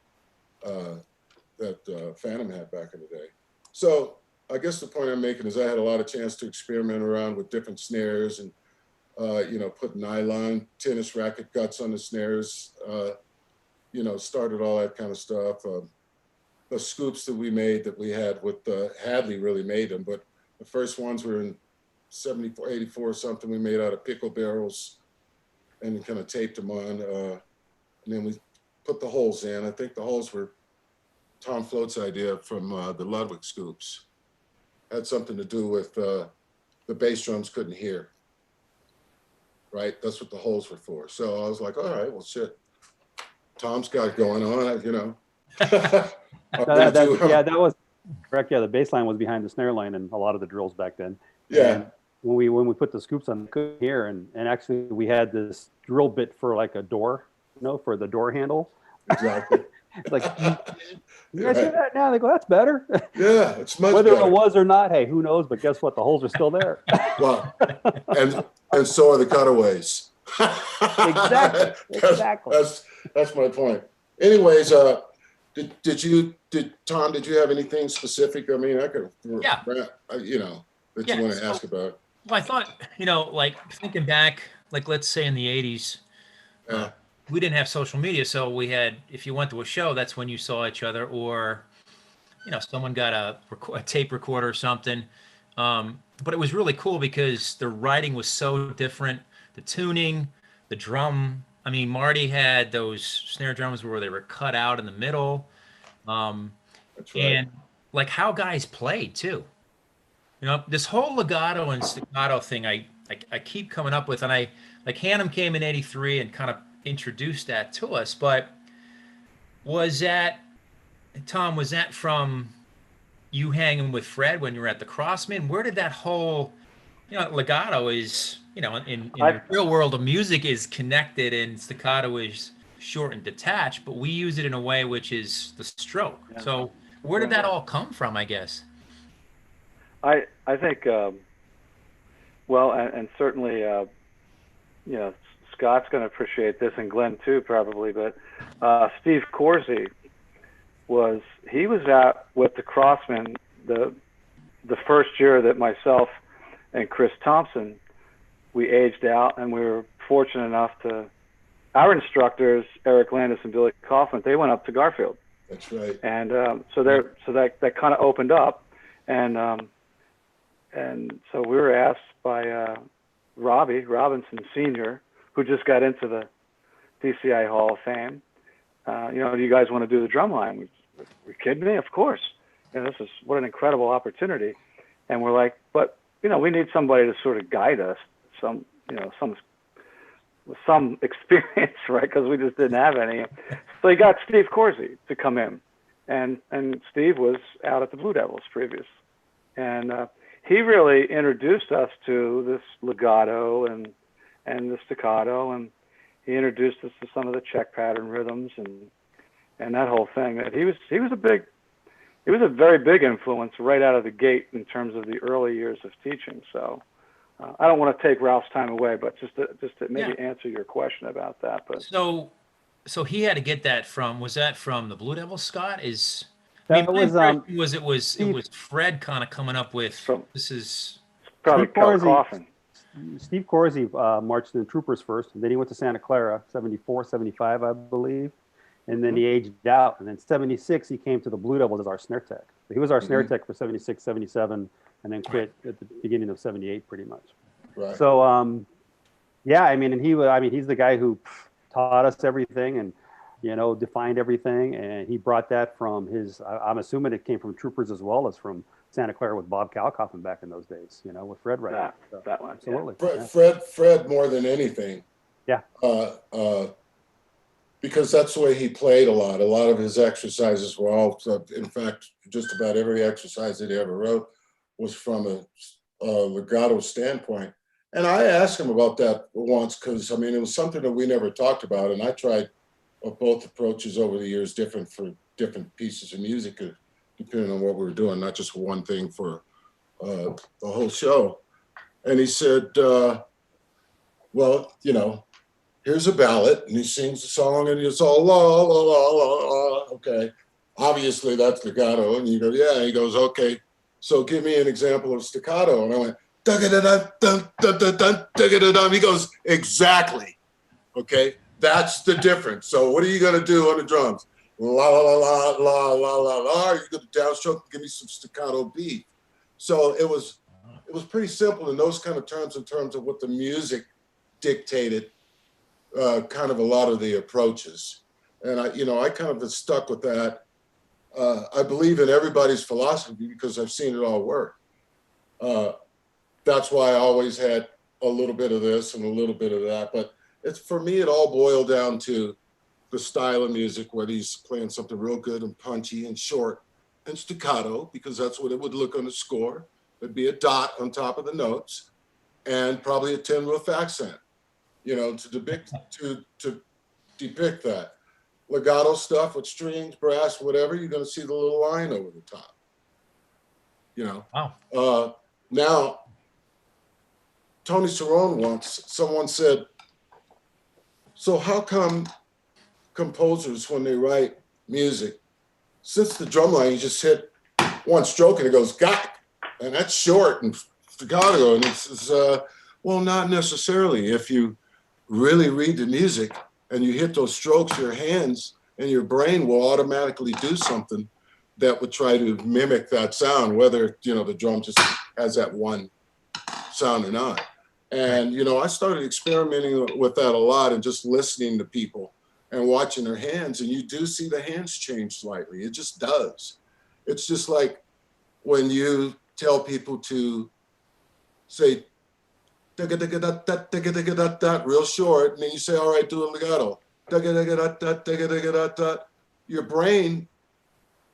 that Phantom had back in the day. So I guess the point I'm making is I had a lot of chance to experiment around with different snares and, you know, put nylon tennis racket guts on the snares, you know, started all that kind of stuff. The scoops that we made that we had with Hadley really made them, but the first ones were in 74, 84 or something. We made out of pickle barrels and kind of taped them on. And then we put the holes in. I think the holes were Tom Float's idea from the Ludwig scoops. Had something to do with the bass drums couldn't hear, right? That's what the holes were for. So I was like, all right, well, shit. Tom's got it going on, you know. Yeah, that was correct. Yeah, the bass line was behind the snare line and a lot of the drills back then. Yeah. And when we put the scoops on, couldn't hear, and actually we had this drill bit for like a door, you know, for the door handle. Exactly. It's like, you guys hear that now? They go, that's better. Yeah, it's much Whether better. it was or not, hey, who knows? But guess what? The holes are still there. Well, and so are the cutaways. Exactly. That's my point. Anyways, Tom, did you have anything specific? I mean, I could, Yeah. You know, that Yeah, you want to so- ask about. Well, I thought, you know, like thinking back, like let's say in the 80s, we didn't have social media. So we had, if you went to a show, that's when you saw each other, or, you know, someone got a tape recorder or something. But it was really cool because the writing was so different. The tuning, the drum. I mean, Marty had those snare drums where they were cut out in the middle. That's right. And like how guys played too. You know, this whole legato and staccato thing I keep coming up with, and I like Hannum came in '83 and kind of introduced that to us. But was that, Tom, was that from you hanging with Fred when you were at the Crossman? Where did that whole, you know, legato is, you know, in the real world of music is connected and staccato is short and detached, but we use it in a way which is the stroke. Yeah. So where did that all come from, I guess? I think, well, and certainly, you know, Scott's going to appreciate this, and Glenn too, probably. But Steve Corsi was out with the Crossmen the first year that myself and Chris Thompson, we aged out, and we were fortunate enough to, our instructors, Eric Landis and Billy Kaufman, they went up to Garfield. That's right. And so that kind of opened up, and so we were asked by Robbie Robinson Sr., who just got into the DCI Hall of Fame. You know, do you guys want to do the drum line? We're kidding me? Of course. You know, this is what an incredible opportunity. And we're like, but you know, we need somebody to sort of guide us, some experience, right? Because we just didn't have any. So he got Steve Corsi to come in, and Steve was out at the Blue Devils previous, and he really introduced us to this legato and the staccato, and he introduced us to some of the check pattern rhythms and that whole thing. That he was a very big influence right out of the gate in terms of the early years of teaching. So I don't want to take Ralph's time away, but just to maybe answer your question about that. But so he had to get that from, was that from the Blue Devil, Scott? I mean, That my was impression was it was Steve, Fred kind of coming up with this is probably Cal Coffin. Steve Corsi marched in the Troopers first, and then he went to Santa Clara, 74, 75, I believe. And then he aged out. And then 76, he came to the Blue Devils as our snare tech. So he was our snare tech for 76, 77, and then quit at the beginning of 78, pretty much. Right. So, yeah, I mean, and he's the guy who taught us everything and, you know, defined everything. And he brought that from I'm assuming it came from Troopers as well as from Santa Clara with Bob Kalkofen back in those days, you know, with Fred right. That one. Absolutely. Yeah. Fred more than anything. Yeah. Because that's the way he played a lot. A lot of his exercises were all, in fact, just about every exercise that he ever wrote was from a legato standpoint. And I asked him about that once because, I mean, it was something that we never talked about. And I tried both approaches over the years, different for different pieces of music, depending on what we were doing, not just one thing for the whole show. And he said, well, you know, here's a ballad, and he sings the song, and it's all la, la, la, la, la. Okay, obviously that's legato. And you go, yeah. He goes, okay, so give me an example of staccato. And I went, dun-ga-da-dun-dun-dun-dun-dun-dun. He goes, exactly. Okay, that's the difference. So what are you gonna do on the drums? La la la la la la la la. You're gonna downstroke and give me some staccato beat. So it was pretty simple in those kind of terms, in terms of what the music dictated. Kind of a lot of the approaches. And I kind of been stuck with that. I believe in everybody's philosophy because I've seen it all work. That's why I always had a little bit of this and a little bit of that. But for me, it all boiled down to the style of music, whether he's playing something real good and punchy and short and staccato, because that's what it would look on the score. There'd be a dot on top of the notes and probably a 10-roof accent. You know, to depict that. Legato stuff with strings, brass, whatever, you're going to see the little line over the top. You know. Wow. Now, Tony Cerrone someone said, so how come composers, when they write music, since the drum line, you just hit one stroke and it goes, got, and that's short and staccato, and it's well, not necessarily. If you really read the music and you hit those strokes, your hands and your brain will automatically do something that would try to mimic that sound, whether, you know, the drum just has that one sound or not. And, you know, I started experimenting with that a lot and just listening to people and watching their hands. And you do see the hands change slightly. It just does. It's just like when you tell people to say, real short, and then you say, all right, do a legato. Your brain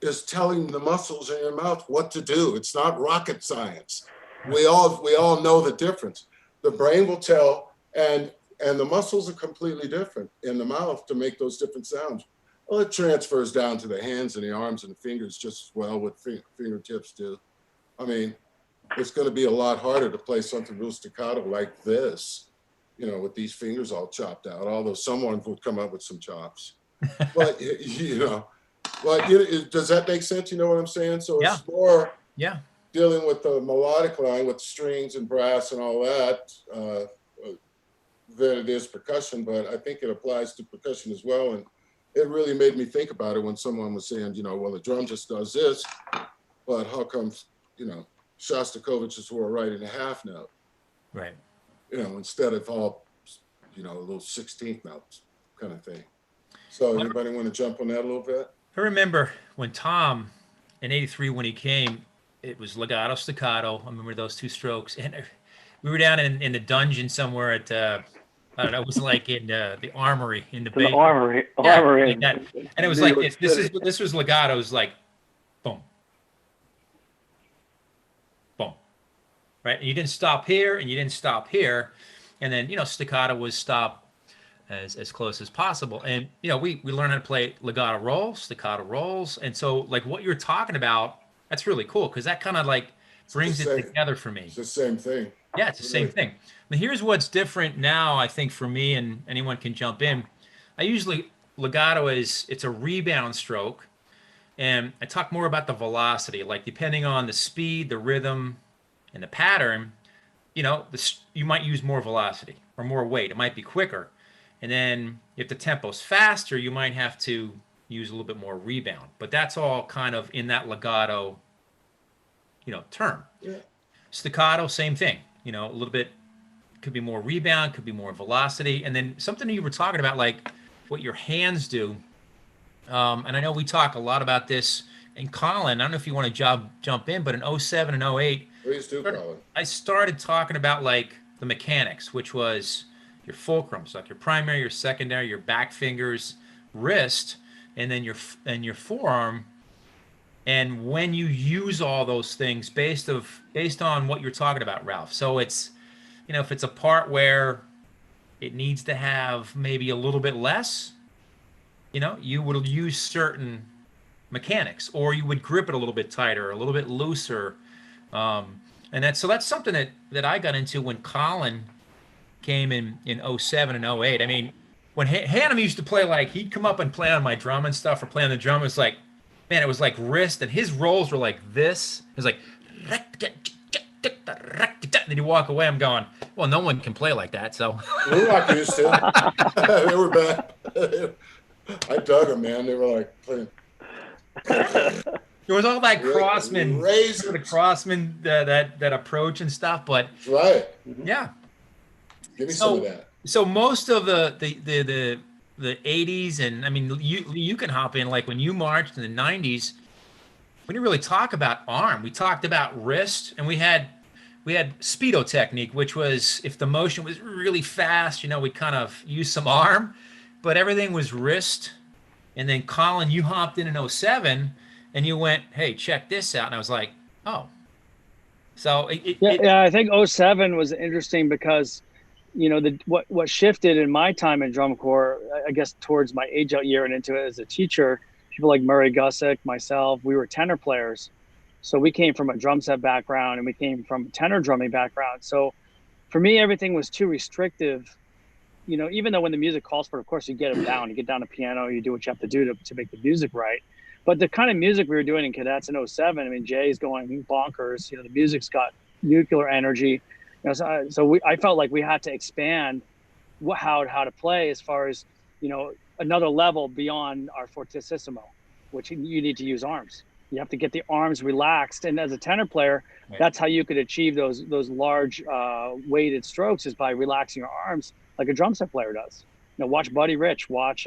is telling the muscles in your mouth what to do. It's not rocket science. We all know the difference. The brain will tell, and the muscles are completely different in the mouth to make those different sounds. Well, it transfers down to the hands and the arms and the fingers just as well what fingertips do. I mean, it's going to be a lot harder to play something real staccato like this, you know, with these fingers all chopped out, although someone would come up with some chops. But, you know, does that make sense? You know what I'm saying? So it's more dealing with the melodic line with strings and brass and all that than it is percussion, but I think it applies to percussion as well. And it really made me think about it when someone was saying, you know, well, the drum just does this, but how come, you know, Shostakovich's were right in a half note, right? You know, instead of all, you know, a little 16th notes kind of thing. So anybody want to jump on that a little bit? I remember when Tom in '83 when he came, it was legato, staccato. I remember those two strokes, and we were down in the dungeon somewhere at I don't know, it was like in the armory in the bay. Armory, like that. And it was like this was legato. It was like boom, boom, right? And you didn't stop here, and you didn't stop here, and then staccato was stop as close as possible. And we learned how to play legato rolls, staccato rolls, and so like what you're talking about, that's really cool because that kind of like It's the brings it same. together for me. It's the same thing. Yeah, it's the same Really. thing. But here's what's different now, I think, for me, and anyone can jump in. I usually legato it's a rebound stroke, and I talk more about the velocity, like depending on the speed, the rhythm, and the pattern, you might use more velocity or more weight. It might be quicker. And then if the tempo's faster, you might have to use a little bit more rebound. But that's all kind of in that legato, term. Yeah. Staccato, same thing. A little bit could be more rebound, could be more velocity. And then something you were talking about, like what your hands do. And I know we talk a lot about this. And Colin, I don't know if you want to jump in, but in 07 and 08, Please do, Colin. I started talking about like the mechanics, which was your fulcrums, like your primary, your secondary, your back fingers, wrist, and then your forearm. And when you use all those things based on what you're talking about, Ralph. So it's, if it's a part where it needs to have maybe a little bit less, you would use certain mechanics, or you would grip it a little bit tighter, a little bit looser. And that's something that I got into when Colin came in 07 and 08. I mean, when Hannum used to play, like he'd come up and play on my drum and stuff, or play on the drum, it's like, man, it was like wrist, and his rolls were like this. It was like, and then you walk away. I'm going, well, no one can play like that, so. We're not used to it. They were bad. I dug them, man. They were like playing. There was all that Crossman, Raisins. the Crossman, that approach and stuff, but That's right. yeah. Give me some of that. So most of the 80s, and I mean, you can hop in, like when you marched in the 90s, we didn't really talk about arm. We talked about wrist, and we had speedo technique, which was if the motion was really fast, we'd kind of use some arm, but everything was wrist. And then Colin, you hopped in 07, and you went, hey, check this out. And I was like, oh. So I think 07 was interesting because, what shifted in my time in drum corps, I guess towards my age out year and into it as a teacher, people like Murray Gussick, myself, we were tenor players. So we came from a drum set background, and we came from a tenor drumming background. So for me, everything was too restrictive. Even though when the music calls for it, of course, you get it down. You get down a piano, you do what you have to do to make the music right. But the kind of music we were doing in Cadets in 07, I mean, Jay's going bonkers. The music's got nuclear energy. I felt like we had to expand how to play as far as, another level beyond our fortissimo, which you need to use arms. You have to get the arms relaxed. And as a tenor player, right, that's how you could achieve those large weighted strokes, is by relaxing your arms like a drum set player does. Watch Buddy Rich, watch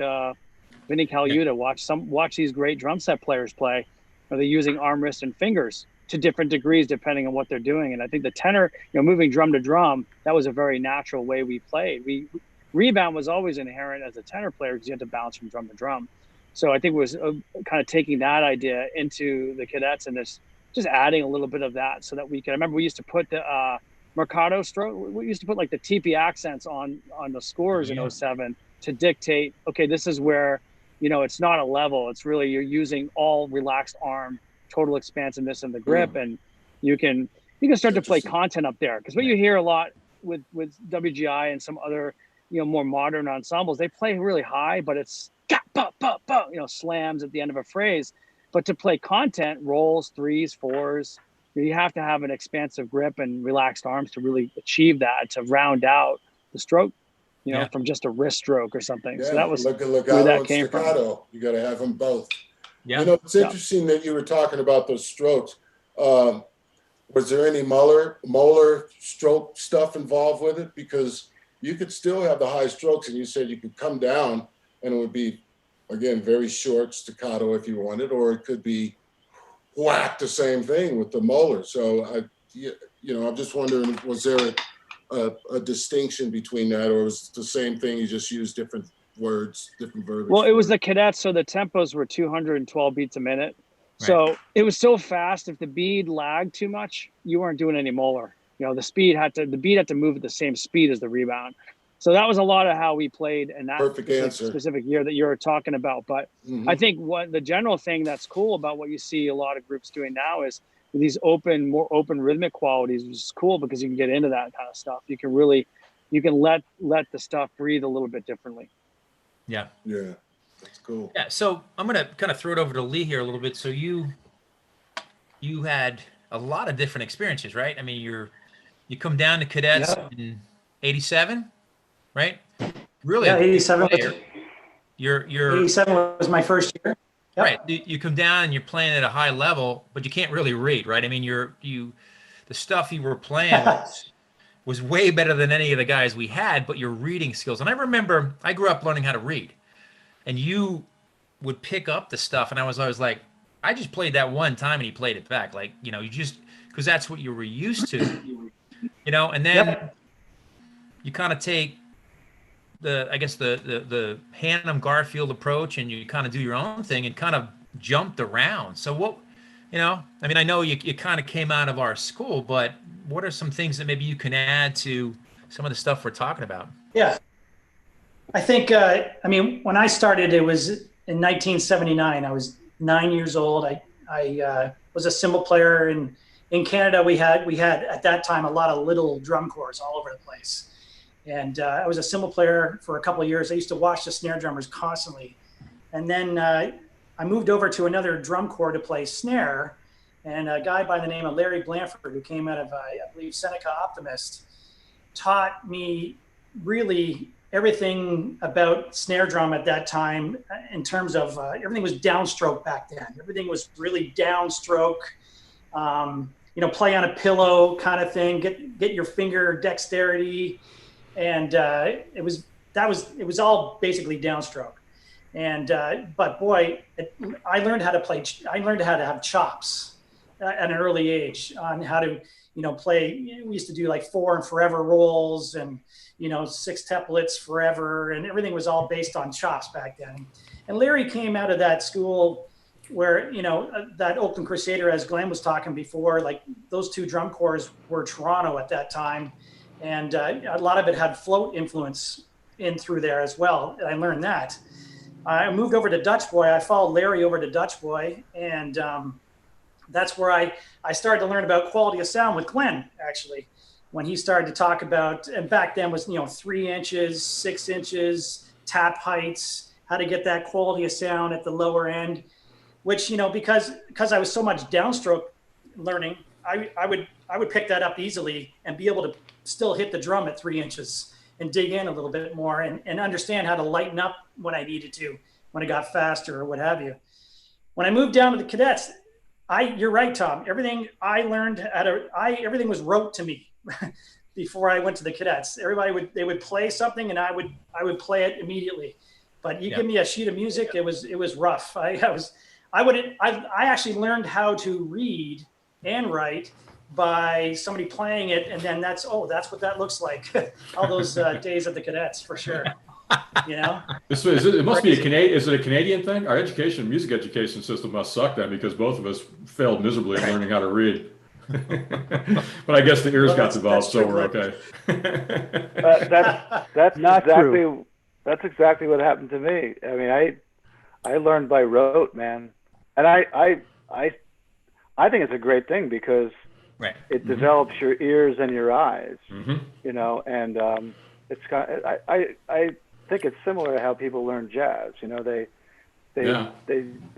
Vinny Colaiuta, watch these great drum set players play. They're using arm, wrist, and fingers to different degrees depending on what they're doing. And I think the tenor, moving drum to drum, that was a very natural way we played. Rebound was always inherent as a tenor player because you had to bounce from drum to drum. So I think it was kind of taking that idea into the Cadets and just adding a little bit of that so that we can. I remember we used to put the Mercado stroke. We used to put like the TP accents on the scores in 07 to dictate, okay, this is where, it's not a level. It's really, you're using all relaxed arm, total expansiveness in the grip. And you can start to play content up there. Because what you hear a lot with WGI and some other, more modern ensembles, they play really high, but it's slams at the end of a phrase. But to play content, rolls, threes, fours, you have to have an expansive grip and relaxed arms to really achieve that, to round out the stroke, from just a wrist stroke or something. Yeah, so that was where that came from. You got to have them both. Yeah. It's interesting that you were talking about those strokes. Was there any molar stroke stuff involved with it? Because you could still have the high strokes, and you said you could come down and it would be, again, very short staccato if you wanted, or it could be whack the same thing with the molar. So I'm just wondering, was there a distinction between that, or was it the same thing? You just used different words, different verbiage? Well, it was the Cadets, so the tempos were 212 beats a minute. Right. So it was so fast. If the bead lagged too much, you weren't doing any molar. You know, the beat had to move at the same speed as the rebound. So that was a lot of how we played in that specific year that you're talking about. But I think what the general thing that's cool about what you see a lot of groups doing now is these more open rhythmic qualities, which is cool because you can get into that kind of stuff. You can let the stuff breathe a little bit differently. Yeah, that's cool. Yeah, so I'm gonna kind of throw it over to Lee here a little bit. So you had a lot of different experiences, right? I mean, you come down to Cadets in '87, right? Really? Yeah, 87. You're 87 was my first year. Yep. Right. You come down and you're playing at a high level, but you can't really read, right? I mean, the stuff you were playing was way better than any of the guys we had, but your reading skills. And I remember I grew up learning how to read, and you would pick up the stuff, and I was always like, I just played that one time, and he played it back, like, you know, you just because that's what you were used to, you know. And then you kind of take the Hannum Garfield approach, and you kind of do your own thing and kind of jumped around. So what, you know, I mean, I know you kind of came out of our school, but what are some things that maybe you can add to some of the stuff we're talking about? Yeah, I think, I mean, when I started, it was in 1979. I was 9 years old. I was a cymbal player, and in Canada, we had at that time a lot of little drum corps all over the place. And I was a cymbal player for a couple of years. I used to watch the snare drummers constantly. And then I moved over to another drum corps to play snare. And a guy by the name of Larry Blanford, who came out of, I believe, Seneca Optimist, taught me really everything about snare drum at that time in terms of everything was downstroke back then. Everything was really downstroke, you know, play on a pillow kind of thing, get your finger dexterity. And it was all basically downstroke. And but boy, I learned how to have chops at an early age on how to, you know, play. We used to do like 4 and forever rolls and, you know, 6 templates forever, and everything was all based on chops back then. And Larry came out of that school where, you know, that Oakland Crusader, as Glenn was talking before, like those 2 drum corps were Toronto at that time. And a lot of it had float influence in through there as well. I learned that. I moved over to Dutch Boy. I followed Larry over to Dutch Boy, and that's where I started to learn about quality of sound with Glenn, actually, when he started to talk about, and back then was, you know, 3 inches, 6 inches, tap heights, how to get that quality of sound at the lower end, which, you know, because I was so much downstroke learning, I would pick that up easily and be able to still hit the drum at 3 inches and dig in a little bit more and understand how to lighten up when I needed to, when it got faster or what have you. When I moved down to the Cadets, you're right, Tom. Everything I learned everything was rote to me before I went to the Cadets. They would play something and I would play it immediately. But you give me a sheet of music, it was rough. I actually learned how to read and write by somebody playing it, and then that's what that looks like. All those days at the Cadets, for sure. You know, it must be a Canadian. Is it a Canadian thing? Our music education system must suck then, because both of us failed miserably in learning how to read. But I guess the ears got developed, so we're okay. That's not exactly true. That's exactly what happened to me. I mean, I learned by rote, man, and I think it's a great thing because it develops your ears and your eyes, you know, and it's kind of, I think it's similar to how people learn jazz. You know, they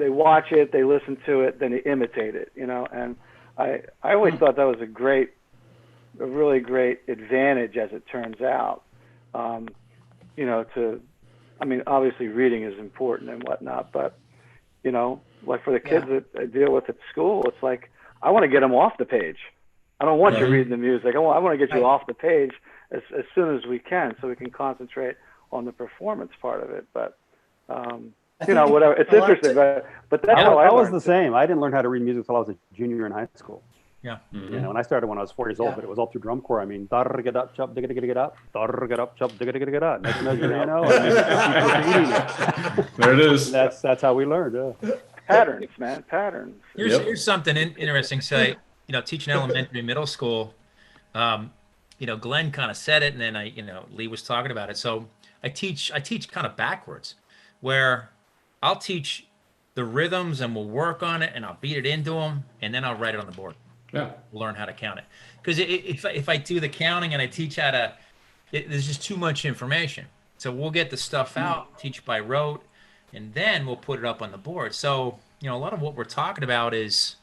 watch it, they listen to it, then they imitate it. You know, and I always thought that was a really great advantage, as it turns out. You know, I mean, obviously reading is important and whatnot, but you know, like for the kids that I deal with at school, it's like I want to get them off the page. I don't want you reading the music. I want to get you off the page as soon as we can, so we can concentrate on the performance part of it. But you know, whatever. It's interesting, but that's how I was the same. I didn't learn how to read music until I was a junior in high school. Yeah. You know, and I started when I was 4 years old, but it was all through drum corps. I mean, dar get up, chop, digga digga up, dar get up, chop, digga digga up. Next measure, you know, and then there it is. That's how we learned. Yeah. Patterns, man, patterns. Here's something interesting. Say, you know, teaching elementary, middle school, Glenn kind of said it, and then Lee was talking about it. So I teach kind of backwards, where I'll teach the rhythms and we'll work on it and I'll beat it into them and then I'll write it on the board. Yeah. Learn how to count it. Because if I do the counting and I teach how to, there's just too much information. So we'll get the stuff out, teach by rote, and then we'll put it up on the board. So, a lot of what we're talking about is,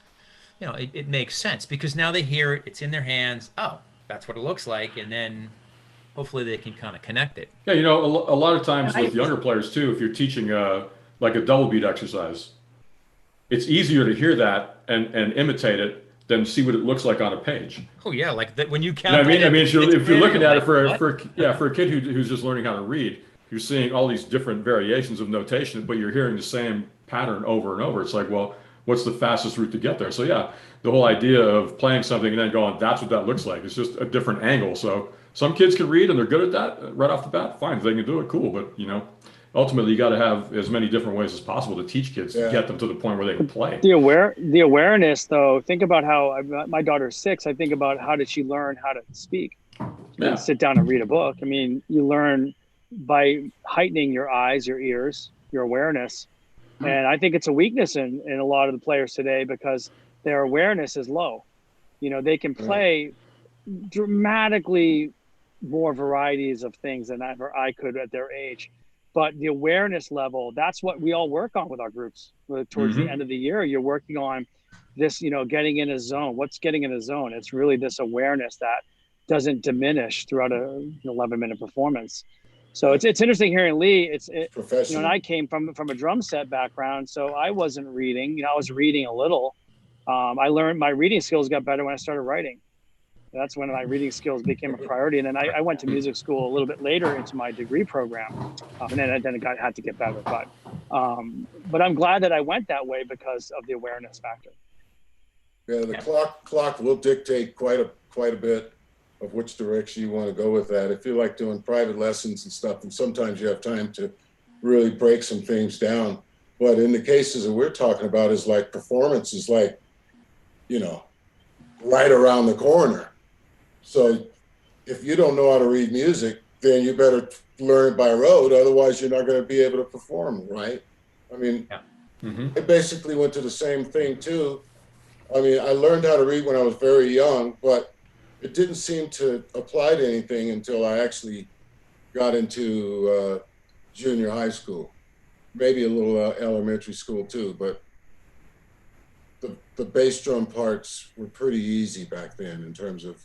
it makes sense because now they hear it, it's in their hands. Oh, that's what it looks like. And then hopefully they can kind of connect it. Yeah, a lot of times with younger players too, if you're teaching like a double beat exercise, it's easier to hear that and imitate it than see what it looks like on a page. Oh yeah, like that when you count. I mean, if you're looking at it for a kid who's just learning how to read, you're seeing all these different variations of notation, but you're hearing the same pattern over and over. It's like, well, what's the fastest route to get there? So yeah, the whole idea of playing something and then going, that's what that looks like. It's just a different angle. So some kids can read and they're good at that right off the bat. Fine, if they can do it, cool. But ultimately, you got to have as many different ways as possible to teach kids to get them to the point where they can play. The awareness, though. Think about how my daughter's 6. I think about how did she learn how to speak and sit down and read a book. I mean, you learn by heightening your eyes, your ears, your awareness, and I think it's a weakness in a lot of the players today because their awareness is low. They can play dramatically more varieties of things than ever I could at their age. But the awareness level, that's what we all work on with our groups. Towards the end of the year, you're working on this, getting in a zone. What's getting in a zone? It's really this awareness that doesn't diminish throughout an 11-minute performance. So it's interesting hearing Lee. And I came from a drum set background, so I wasn't reading. I was reading a little. I learned my reading skills got better when I started writing. That's when my reading skills became a priority. And then I went to music school a little bit later into my degree program. And then it had to get better. But I'm glad that I went that way because of the awareness factor. Yeah, the clock will dictate quite a bit of which direction you want to go with that. If you like doing private lessons and stuff, and sometimes you have time to really break some things down. But in the cases that we're talking about is like performance is like, right around the corner. So if you don't know how to read music, then you better learn it by rote. Otherwise, you're not going to be able to perform, right? I mean, it basically went to the same thing too. I mean, I learned how to read when I was very young, but it didn't seem to apply to anything until I actually got into junior high school, maybe a little elementary school too, but the bass drum parts were pretty easy back then in terms of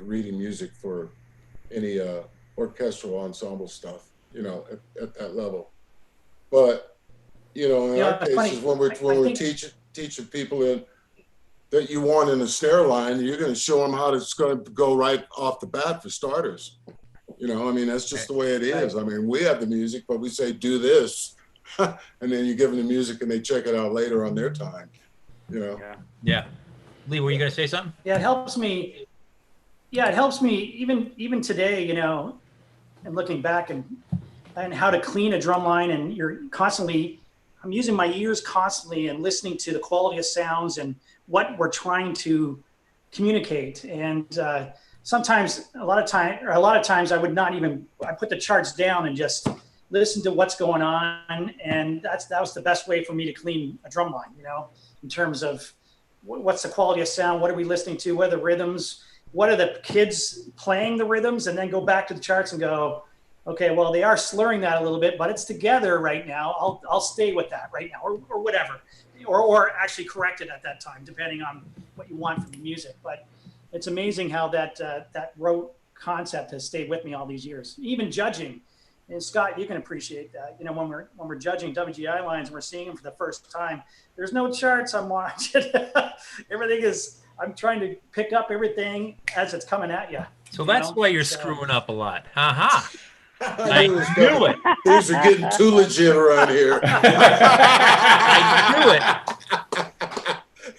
reading music for any orchestral ensemble stuff, at that level. But, in our cases, when we're teaching people that you want in a snare line, you're going to show them how it's going to go right off the bat for starters. That's just the way it is. I mean, we have the music, but we say, do this. And then you give them the music and they check it out later on their time, Yeah. Lee, were you going to say something? Yeah, it helps me. Yeah, it helps me even today, and looking back and how to clean a drum line. And I'm using my ears constantly and listening to the quality of sounds and what we're trying to communicate. And sometimes, a lot of times I would not even, I put the charts down and just listen to what's going on. And that was the best way for me to clean a drum line, in terms of what's the quality of sound, what are we listening to, what are the rhythms, what are the kids playing the rhythms, and then go back to the charts and go, okay, well, they are slurring that a little bit, but it's together right now. I'll stay with that right now, or whatever, or actually correct it at that time, depending on what you want from the music. But it's amazing how that rote concept has stayed with me all these years. Even judging, and Scott, you can appreciate that. When we're judging WGI lines and we're seeing them for the first time, there's no charts I'm watching. Everything is. I'm trying to pick up everything as it's coming at you. So that's why you're screwing up a lot. Ha I knew it. Things are getting too legit around here. I knew it.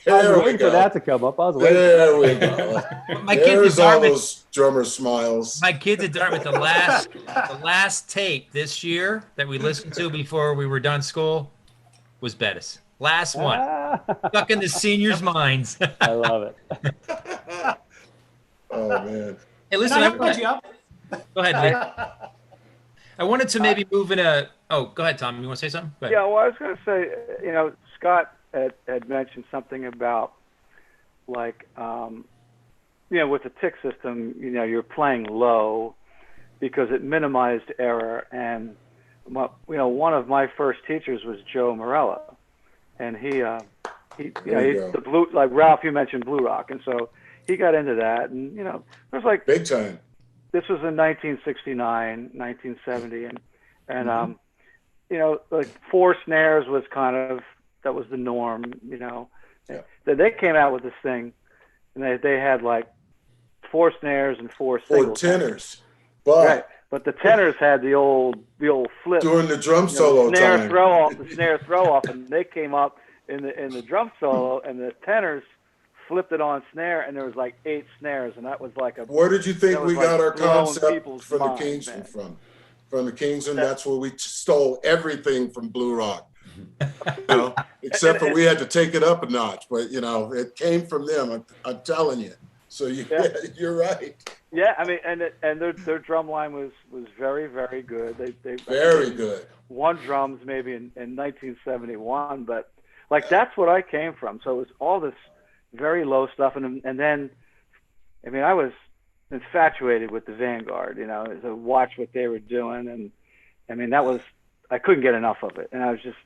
I was waiting for that to come up. There we go. There's all those drummer smiles. My kids at Dartmouth, the last tape this year that we listened to before we were done school was Bettis. Last one. Stuck in the seniors' minds. I love it. Oh man. Hey, Can listen, I hold you up? go ahead, Lee. I wanted to maybe move in a. Oh, go ahead, Tom. You want to say something? Go ahead. Yeah, well, I was going to say, Scott had mentioned something about like, with the tick system, you're playing low because it minimized error. And one of my first teachers was Joe Morella, and he the blue, like Ralph, you mentioned Blue Rock, and so he got into that, and it was like Big time. This was in 1969, 1970, and like 4 snares was that was the norm, Yeah. They came out with this thing, and they had like 4 snares and 4 Or single tenors. But right. But the tenors had the old flip during the drum solo the snare time. the snare throw off, and they came up in the drum solo, and the tenors flipped it on snare, and there was like 8 snares, and that was like Where did you think we got our concept people's from the minds, Kingston man. from? From the Kingston, that's where we stole everything from Blue Rock. Except for we had to take it up a notch, but it came from them. I'm telling you. So you're right. Yeah, I mean, and their drum line was very, very good. They Very good. won drums maybe in 1971, but like that's what I came from. So it was all this very low stuff, and then, I mean, I was infatuated with the Vanguard, to watch what they were doing, and I mean I couldn't get enough of it, and I was just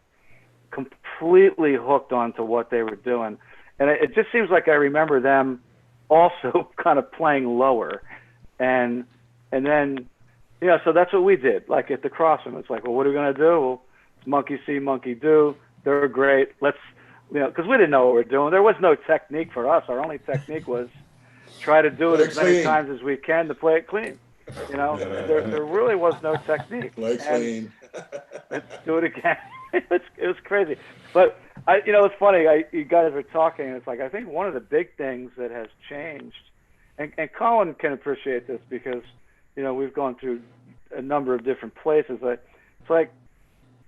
completely hooked onto what they were doing, and it just seems like I remember them also kind of playing lower, and then so that's what we did. Like at the Crossing, it's like, well, what are we gonna do? Well, it's monkey see, monkey do. They're great. Let's because we didn't know what we were doing. There was no technique for us. Our only technique was try to do it as many times as we can to play it clean. There really was no technique. Play clean. Let's do it again. It was crazy. But it's funny. You guys were talking, and it's like I think one of the big things that has changed, and Colin can appreciate this because we've gone through a number of different places. But it's like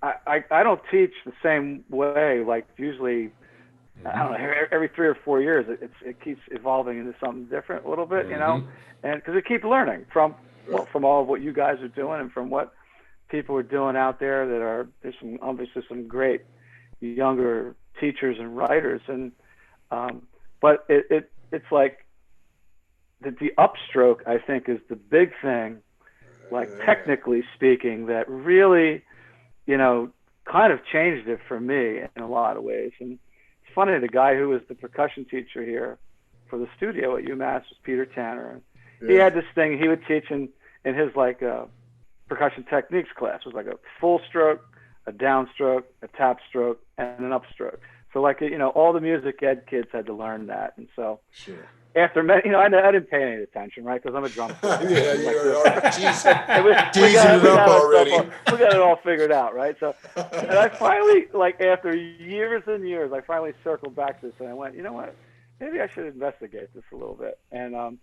I don't teach the same way. Like usually, I don't know, every 3 or 4 years, it keeps evolving into something different a little bit, and because it keeps learning from all of what you guys are doing and from what people are doing out there. There's obviously some great younger teachers and writers, and but it's like the upstroke, I think, is the big thing, like technically speaking, that really kind of changed it for me in a lot of ways. And it's funny, the guy who was the percussion teacher here for the studio at UMass was Peter Tanner. And he had this thing he would teach in his like percussion techniques class. It was like a full stroke, a downstroke, a tap stroke, and an upstroke. So like all the music ed kids had to learn that. And so after many, I didn't pay any attention, right? Because I'm a drum player. Teasing it up already. We got it all figured out, right? So, and I finally, like after years and years, I finally circled back to this, and I went, you know what? Maybe I should investigate this a little bit. And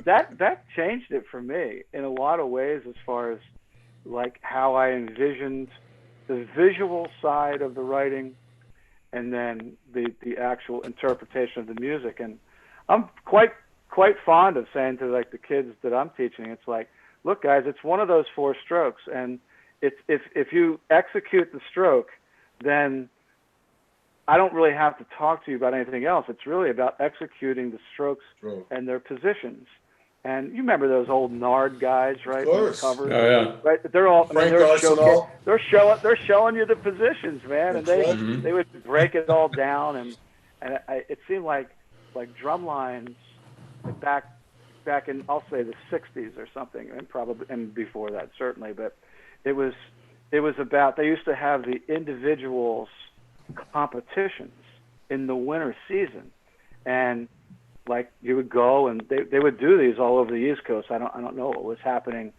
that changed it for me in a lot of ways, as far as like how I envisioned the visual side of the writing, and then the actual interpretation of the music. And I'm quite fond of saying to like the kids that I'm teaching, it's like, look guys, it's one of those 4 strokes, and if you execute the stroke, then I don't really have to talk to you about anything else. It's really about executing the strokes and their positions. And you remember those old Nard guys, right? Of course. Covers, Oh yeah. right? They're all. They're showing you the positions, man, and they would break it all down, and it seemed like drum lines back in, I'll say, the 60s or something, and before that certainly, but it was about, they used to have the individuals competitions in the winter season, and like you would go and they would do these all over the East Coast. I don't know what was happening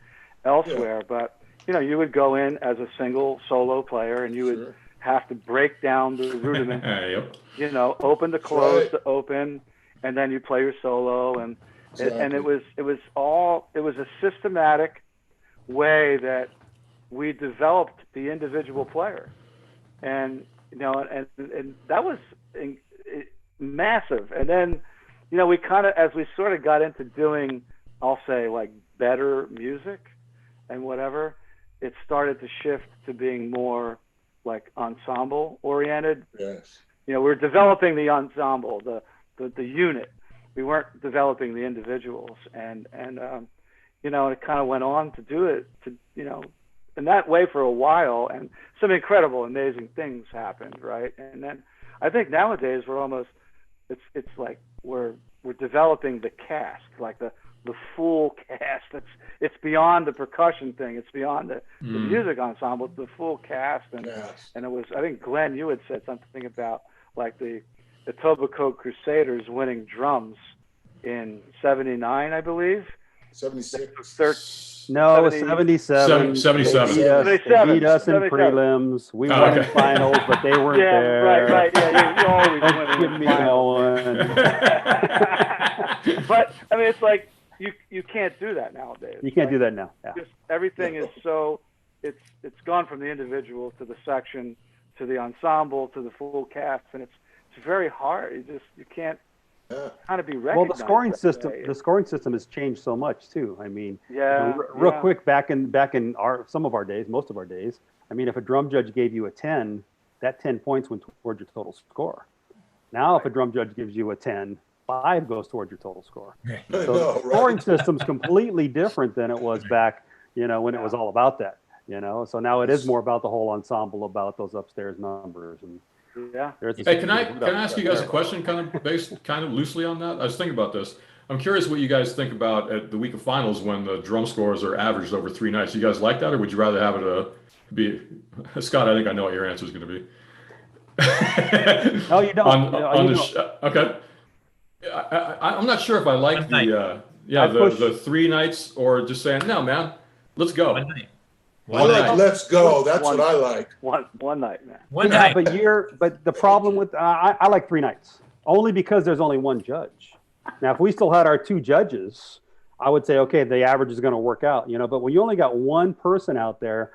elsewhere, but you would go in as a single solo player, and you would have to break down the rudiment, open to close to open, and then you play your solo, and it was a systematic way that we developed the individual player, and that was massive. And then we kind of, as we sort of got into doing I'll say like better music and whatever, it started to shift to being more like ensemble oriented. Yes. You know, we're developing the ensemble, the unit. We weren't developing the individuals, and you know, it kind of went on to do it to, you know, in that way for a while, and some incredible, amazing things happened, right? And then I think nowadays we're almost, it's like we're developing the cast, like the full cast. It's beyond the percussion thing. It's beyond the music ensemble. It's the full cast, and Yes. and it was, I think Glenn, you had said something about like the Etobicoke Crusaders winning drums in '79, I believe. 76. No, it was 77. 77. They beat us in 77. prelims. We Oh, won in okay. finals, but they weren't Yeah, there. right. Yeah, you always Don't win give in me finals. that one. But I mean, it's like you can't do that nowadays. You can't right? do that now. Yeah. Just everything is so, it's gone from the individual to the section to the ensemble to the full cast, and it's very hard. You can't Yeah. kind of be Well, recognized. the scoring system has changed so much too. I mean, Yeah. real quick, back in some of our days, most of our days. I mean, if a drum judge gave you a 10, that 10 points went towards your total score. Now, if a drum judge gives you a 10, 5 goes towards your total score. I So know, the scoring right? system's completely different than it was back, you know, when it was all about that. You know, so now it is more about the whole ensemble, about those upstairs numbers, and Yeah. Hey, can I ask you guys a question, kind of loosely on that? I was thinking about this. I'm curious what you guys think about at the week of finals when the drum scores are averaged over 3 nights. You guys like that, or would you rather have it be? Scott, I think I know what your answer is going to be. No, you don't. Okay. I'm not sure if I like the the 3 nights, or just saying, no, man, let's go. One night. I like let's go. That's what I like. One night, man. One Yeah, night. but the problem with I like 3 nights only because there's only one judge. Now, if we still had our 2 judges, I would say, okay, the average is going to work out, you know. But when you only got one person out there,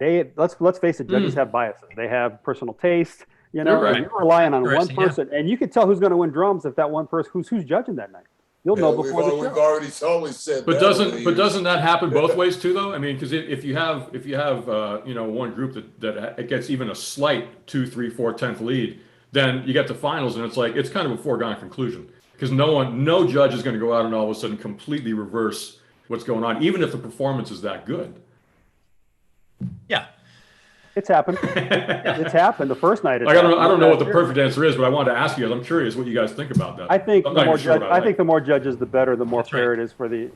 let's face it, judges have biases. They have personal taste, you know. You're right. And you're relying on one Yeah. person, and you can tell who's going to win drums if that one person who's judging that night. You'll know before the We've show. already always said But that. doesn't that happen both ways too, though? I mean, because if you have you know, one group that it gets even a slight 2, 3, 4 tenth lead, then you get to finals and it's kind of a foregone conclusion, because no judge is going to go out and all of a sudden completely reverse what's going on, even if the performance is that good. Yeah. It's happened. It's happened. The first night. I don't know what the perfect answer is, but I wanted to ask you guys. I'm curious what you guys think about that. I think I'm the not more even sure what I I like. think the more judges, the better. The more That's fair right. it is for the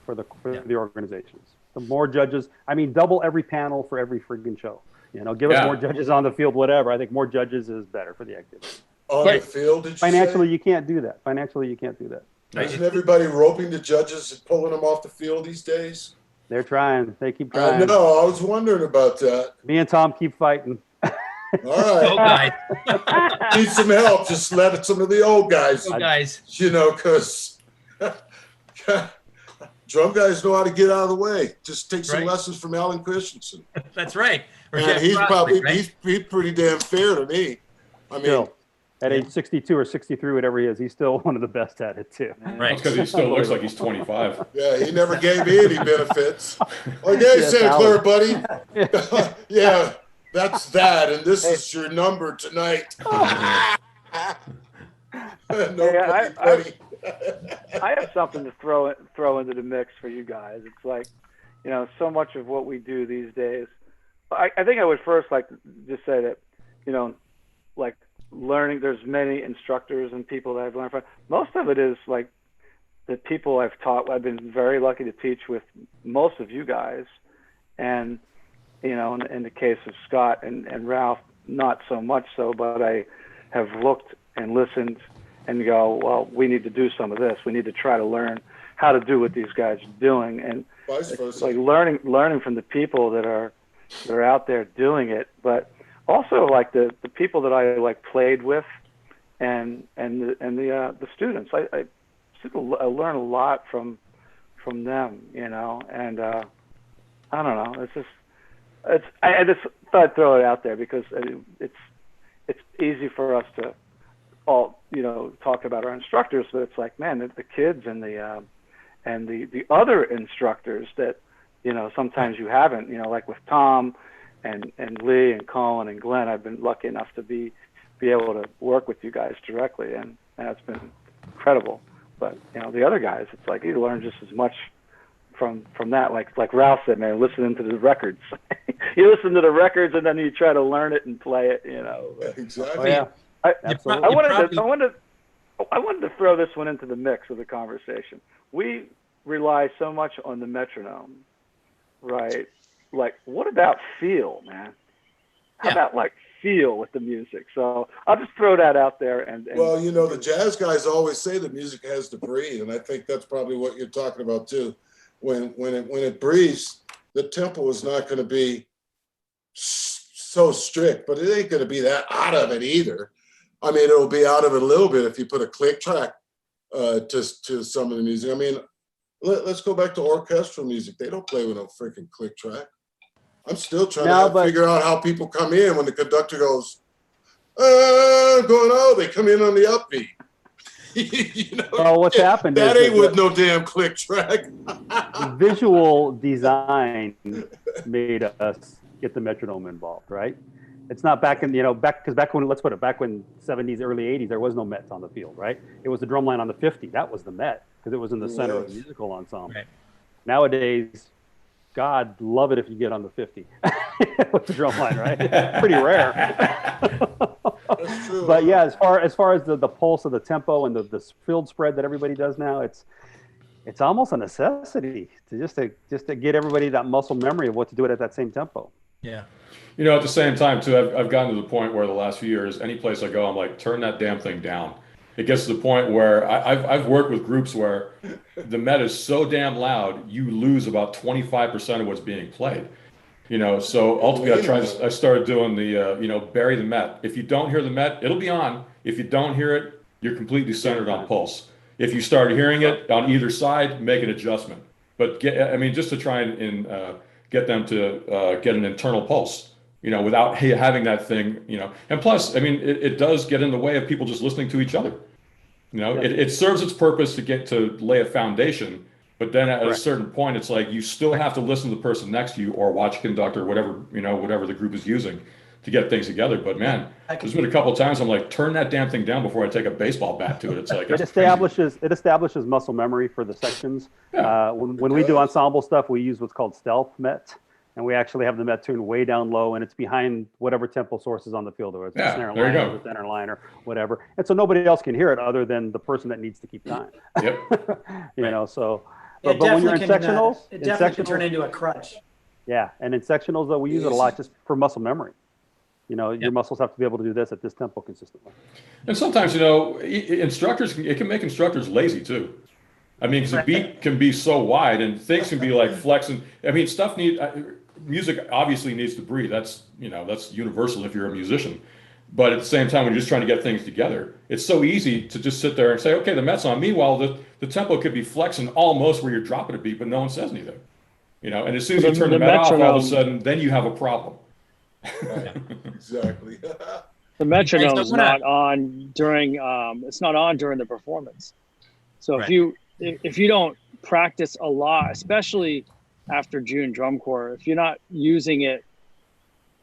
organizations. The more judges. I mean, double every panel for every friggin' show. You know, give us Yeah. more judges on the field, whatever. I think more judges is better for the activity. On the field, did you Financially, say? you can't do that. Financially, you can't do that. Isn't everybody roping the judges and pulling them off the field these days? They're trying. They keep I trying. know. I was wondering about that. Me and Tom keep fighting. All right. Go guys. Need some help. Just let some of the old guys, Go guys. you know, because drum guys know how to get out of the way. Just take some Right. lessons from Alan Christensen. That's right. Or And Jeff he's Crosby, probably, right? he's pretty damn fair to me. I mean, Still, at age 62 or 63, whatever he is, he's still one of the best at it too. Right. Because he still looks like he's 25. yeah, he never gave me any benefits. Like, hey, Yes, Santa Alan. Clara, buddy. Yeah, that's that. And this is your number tonight. No, Hey, buddy. I have something to throw into the mix for you guys. It's like, you know, so much of what we do these days. I think I would first like to just say that, you know, like learning, there's many instructors and people that I've learned from. Most of it is like the people I've taught. I've been very lucky to teach with most of you guys. And, you know, in the case of Scott and Ralph, not so much so, but I have looked and listened and go, well, we need to do some of this. We need to try to learn how to do what these guys are doing. And Vice it's versa. like learning from the people that are out there doing it, but also like the people that I like played with and the students. I learn a lot from them, you know, and I don't know. I just thought I'd throw it out there because it's easy for us to all, you know, talk about our instructors, but it's like, man, the kids and and the other instructors that, sometimes you haven't, like with Tom and Lee and Colin and Glenn. I've been lucky enough to be able to work with you guys directly, and that's been incredible. But the other guys, it's like you learn just as much from that. Like Ralph said, man, listening to the records. You listen to the records and then you try to learn it and play it. Exactly. Oh, yeah. Absolutely. I wanted to throw this one into the mix of the conversation. We rely so much on the metronome, right? Like, what about feel, man? How about feel with the music? So I'll just throw that out there. And well, the jazz guys always say the music has to breathe, and I think that's probably what you're talking about too. When it breathes, the tempo is not going to be so strict, but it ain't going to be that out of it either. I mean, it'll be out of it a little bit if you put a click track to some of the music. I mean, let's go back to orchestral music. They don't play with no freaking click track. I'm still trying to figure out how people come in when the conductor goes, going out. They come in on the upbeat. Well, what's happened that is ain't with no damn click track. Visual design made us get the metronome involved, right? It's not back in, back when 70s, early 80s, there was no Met on the field, right? It was the drum line on the 50. That was the Met because it was in the center of the musical ensemble. Right. Nowadays, God love it if you get on the 50 with the drum line, right? Pretty rare. That's true. But yeah, as far as the pulse of the tempo and the field spread that everybody does now, it's almost a necessity to just to get everybody that muscle memory of what to do it at that same tempo. Yeah. At the same time too, I've gotten to the point where the last few years, any place I go, I'm like, turn that damn thing down. It gets to the point where I've worked with groups where the Met is so damn loud, you lose about 25% of what's being played. So ultimately I started doing the, bury the Met. If you don't hear the Met, it'll be on. If you don't hear it, you're completely centered on pulse. If you start hearing it on either side, make an adjustment. But just to try and get them to get an internal pulse, without having that thing, and plus, it does get in the way of people just listening to each other. It serves its purpose to lay a foundation, but then at a certain point, it's like you still have to listen to the person next to you or watch a conductor, whatever the group is using to get things together. But man, there's been a couple of times I'm like, turn that damn thing down before I take a baseball bat to it. It's like it establishes muscle memory for the sections. Yeah. When we do ensemble stuff, we use what's called stealth Met. And we actually have the Met tuned way down low, and it's behind whatever tempo source is on the field, or it's a snare line, or the center line, or whatever. And so nobody else can hear it other than the person that needs to keep time. Yep. So. But when you're in sectionals, it definitely can turn into a crutch. Yeah, and in sectionals though, we use it a lot just for muscle memory. Your muscles have to be able to do this at this tempo consistently. And sometimes, it can make instructors lazy too. Because the beat can be so wide and things can be like flexing. Music obviously needs to breathe. That's universal if you're a musician. But at the same time, when you're just trying to get things together, it's so easy to just sit there and say, okay, the Met's on. Meanwhile, the tempo could be flexing almost where you're dropping a beat, but no one says anything. And as soon as you turn the Met off, all of a sudden, then you have a problem. Exactly. The metronome is not on during the performance. So if you don't practice a lot, especially after June drum corps, if you're not using it,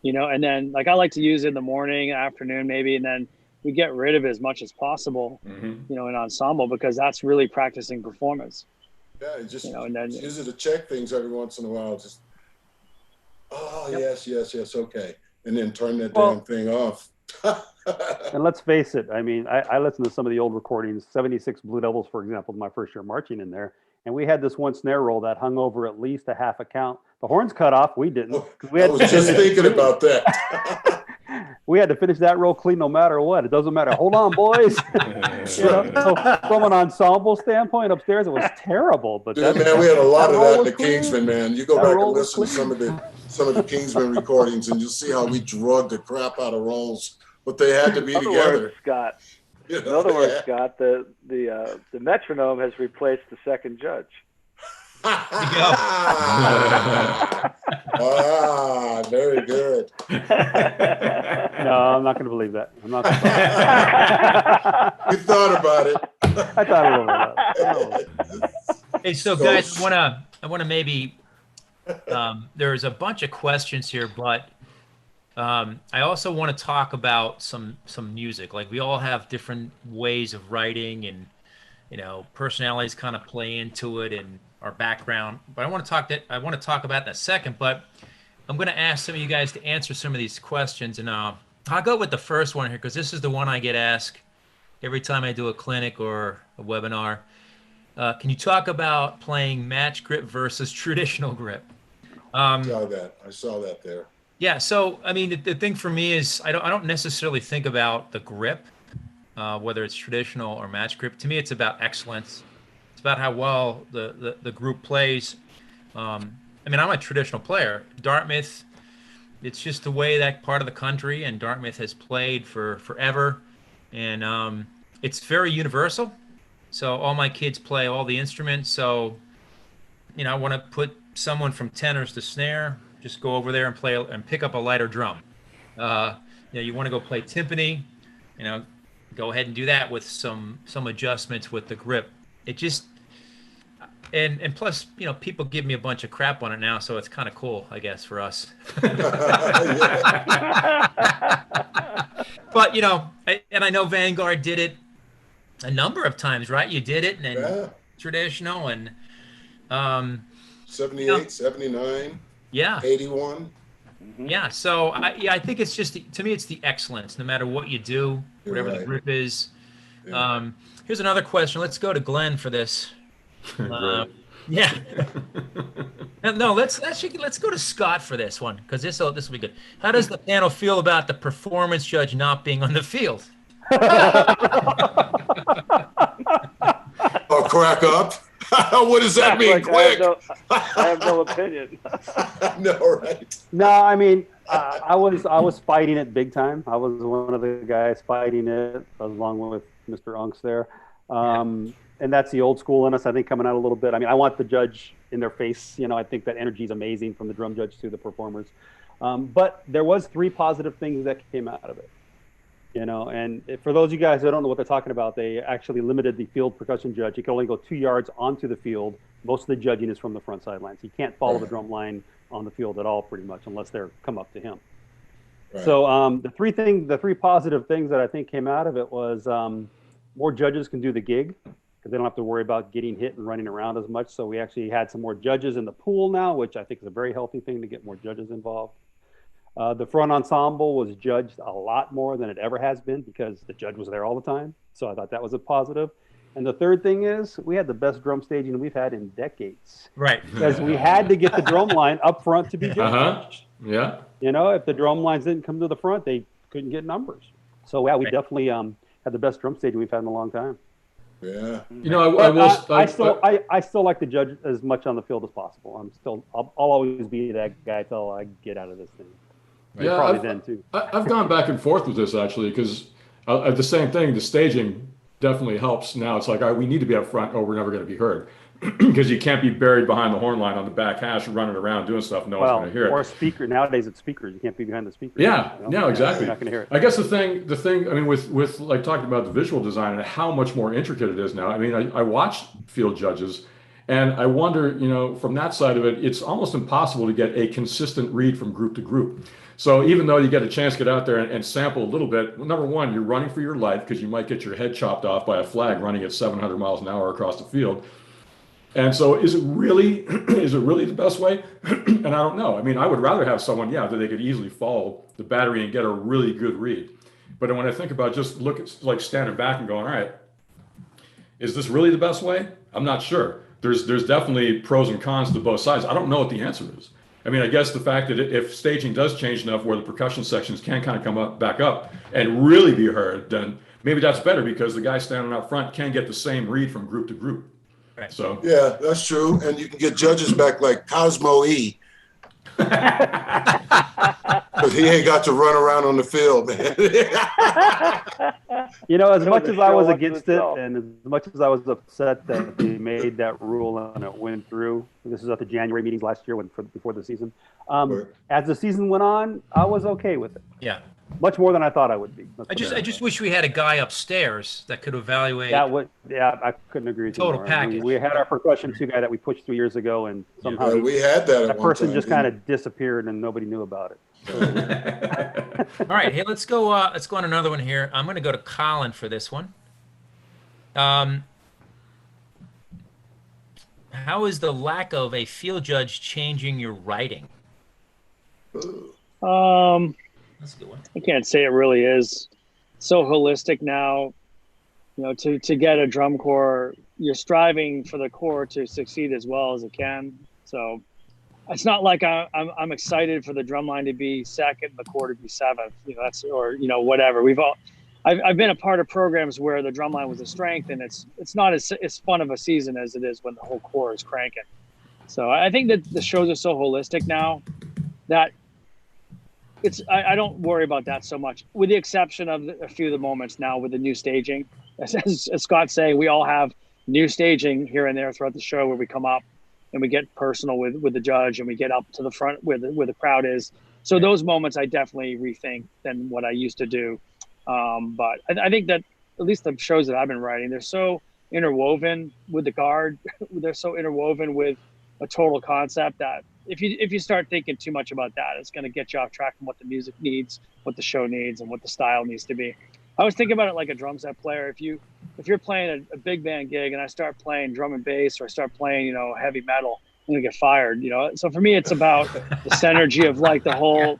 and then I like to use it in the morning, afternoon, maybe, and then we get rid of it as much as possible, in ensemble, because that's really practicing performance. Yeah, just and then use it to check things every once in a while. Just, yes, okay. And then turn that damn thing off. And let's face it, I listened to some of the old recordings, 76 Blue Devils, for example, my first year marching in there. And we had this one snare roll that hung over at least a half a count. The horns cut off. We didn't. I was just thinking about that. We had to finish that roll clean no matter what. It doesn't matter. Hold on, boys. So from an ensemble standpoint upstairs, it was terrible. But we had a lot of that in the Kingsman, man. You go back and listen to some of the Kingsman recordings, and you'll see how we drugged the crap out of rolls. But they had to be together. Scott. In other words, Scott, the metronome has replaced the second judge. Very good. No, I'm not going to believe that. I'm not. You thought about it. I thought a little bit about it. Hey, so guys, I wanna maybe there's a bunch of questions here, but I also want to talk about some music. Like we all have different ways of writing, and personalities kind of play into it and our background. But I want to talk about that in a second. But I'm going to ask some of you guys to answer some of these questions, and I'll go with the first one here because this is the one I get asked every time I do a clinic or a webinar. Can you talk about playing match grip versus traditional grip? I saw that there. Yeah, so I mean, the thing for me is I don't necessarily think about the grip, whether it's traditional or match grip. To me, it's about excellence. It's about how well the group plays. I mean, I'm a traditional player. Dartmouth, it's just the way that part of the country and Dartmouth has played for forever, and it's very universal. So all my kids play all the instruments. So I want to put someone from tenors to snare. Just go over there and play and pick up a lighter drum. You want to go play timpani, go ahead and do that with some adjustments with the grip. It just and plus, people give me a bunch of crap on it now, so it's kind of cool, I guess, for us. But I know Vanguard did it a number of times, right? You did it, and then traditional and 78, 79. Yeah. 81. Yeah. So I think it's just to me it's the excellence. No matter what you do, whatever the grip is. Yeah. Here's another question. Let's go to Glenn for this. Yeah. No, let's go to Scott for this one because this will be good. How does the panel feel about the performance judge not being on the field? I'll crack up. What does that mean? Quick. I have no opinion. No, right? No, I mean, I was fighting it big time. I was one of the guys fighting it along with Mr. Unks there. And that's the old school in us, I think, coming out a little bit. I mean, I want the judge in their face. I think that energy is amazing from the drum judge to the performers. But there was 3 positive things that came out of it. And for those of you guys who don't know what they're talking about, they actually limited the field percussion judge. You can only go 2 yards onto the field. Most of the judging is from the front sidelines. You can't follow the drum line on the field at all, pretty much, unless they're come up to him. Right. So the 3 positive things that I think came out of it was more judges can do the gig because they don't have to worry about getting hit and running around as much. So we actually had some more judges in the pool now, which I think is a very healthy thing to get more judges involved. The front ensemble was judged a lot more than it ever has been because the judge was there all the time. So I thought that was a positive. And the third thing is we had the best drum staging we've had in decades. Right. Because we had to get the drum line up front to be judged. Yeah. If the drum lines didn't come to the front, they couldn't get numbers. So yeah, we definitely had the best drum staging we've had in a long time. Yeah. I still like to judge as much on the field as possible. I'll always be that guy till I get out of this thing. Right? Yeah, probably then too. I've gone back and forth with this actually because the same thing. The staging definitely helps. Now it's like we need to be up front, or we're never going to be heard because you can't be buried behind the horn line on the back hash, running around doing stuff. No one's going to hear it. Or a speaker. Nowadays it's speakers. You can't be behind the speakers. Yeah, exactly. You're not going to hear it. I guess the thing. I mean, with like talking about the visual design and how much more intricate it is now. I mean, I watch field judges. And I wonder, from that side of it, it's almost impossible to get a consistent read from group to group. So even though you get a chance to get out there and sample a little bit, well, number one, you're running for your life because you might get your head chopped off by a flag running at 700 miles an hour across the field. And so is it really the best way? And I don't know. I mean, I would rather have someone, that they could easily follow the battery and get a really good read. But when I think about just like standing back and going, all right, is this really the best way? I'm not sure. There's definitely pros and cons to both sides. I don't know what the answer is. I mean, I guess the fact that if staging does change enough where the percussion sections can kind of come back up and really be heard, then maybe that's better because the guy standing up front can get the same read from group to group. Right. So yeah, that's true. And you can get judges back like Cosmo E. Because he ain't got to run around on the field, man. As much as I was against it and as much as I was upset that they made that rule and it went through, this was at the January meetings last year before the season. As the season went on, I was okay with it. Yeah. much more than I thought I would be. I just wish we had a guy upstairs that could evaluate. Yeah, I couldn't agree with you Total more. package. We had our percussion 2 guy that we pushed 3 years ago, and somehow we had that. that person just kind of disappeared, and nobody knew about it. All right, hey, let's go on another one here. I'm going to go to Colin for this one. How is the lack of a field judge changing your writing? That's a good one. I can't say it really is. So holistic now. You know, to get a drum corps, you're striving for the corps to succeed as well as it can. So it's not like I'm excited for the drum line to be second, the corps to be seventh. You know, whatever. I've been a part of programs where the drum line was a strength, and it's not as fun of a season as it is when the whole corps is cranking. So I think that the shows are so holistic now that I don't worry about that so much, with the exception of a few of the moments now with the new staging. As Scott's saying, we all have new staging here and there throughout the show where we come up and we get personal with the judge, and we get up to the front where the crowd is. So those moments I definitely rethink than what I used to do. But I think that at least the shows that I've been writing, they're so interwoven with the guard. They're so interwoven with a total concept that if you start thinking too much about that, it's going to get you off track from what the music needs, what the show needs, and what the style needs to be. I always think about it like a drum set player. If you're playing a big band gig and I start playing drum and bass, or I start playing, heavy metal, I'm gonna get fired, So for me, it's about the synergy of like the whole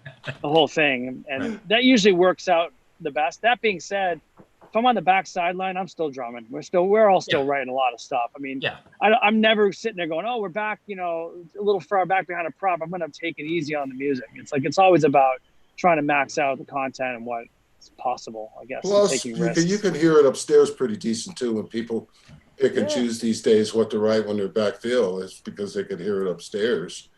thing, and that usually works out the best. That being said, if I'm on the back sideline, I'm still drumming. We're all still writing a lot of stuff. I mean, I'm never sitting there going, oh, we're back, a little far back behind a prop. I'm gonna take it easy on the music. It's always about trying to max out the content and what's possible, I guess. Plus, you can hear it upstairs pretty decent too when people pick and choose these days what to write when they're backfill. It's because they could hear it upstairs.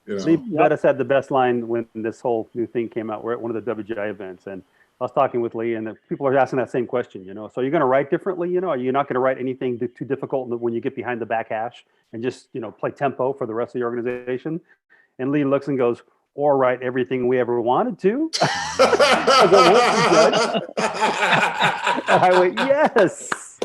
Lee Bettis had the best line when this whole new thing came out. We're at one of the WGI events, and I was talking with Lee, and the people are asking that same question, So you're going to write differently, Are you not going to write anything too difficult when you get behind the back hash and just, play tempo for the rest of the organization? And Lee looks and goes, or write everything we ever wanted to. I went, yes.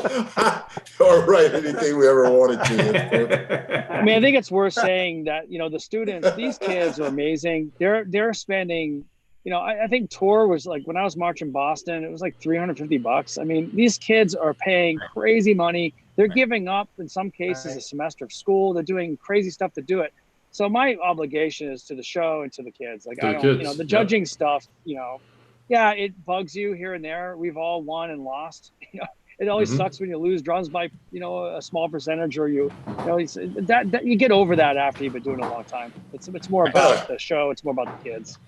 Or write anything we ever wanted to. I mean, I think it's worth saying that, the students, these kids are amazing. They're spending, I think tour was like, when I was marching Boston, it was like $350. I mean, these kids are paying crazy money. They're giving up, in some cases, a semester of school. They're doing crazy stuff to do it. So my obligation is to the show and to the kids. Like, I don't, the judging stuff, it bugs you here and there. We've all won and lost. It always sucks when you lose drums by, a small percentage, or you get over that after you've been doing it a long time. It's more about the show. It's more about the kids.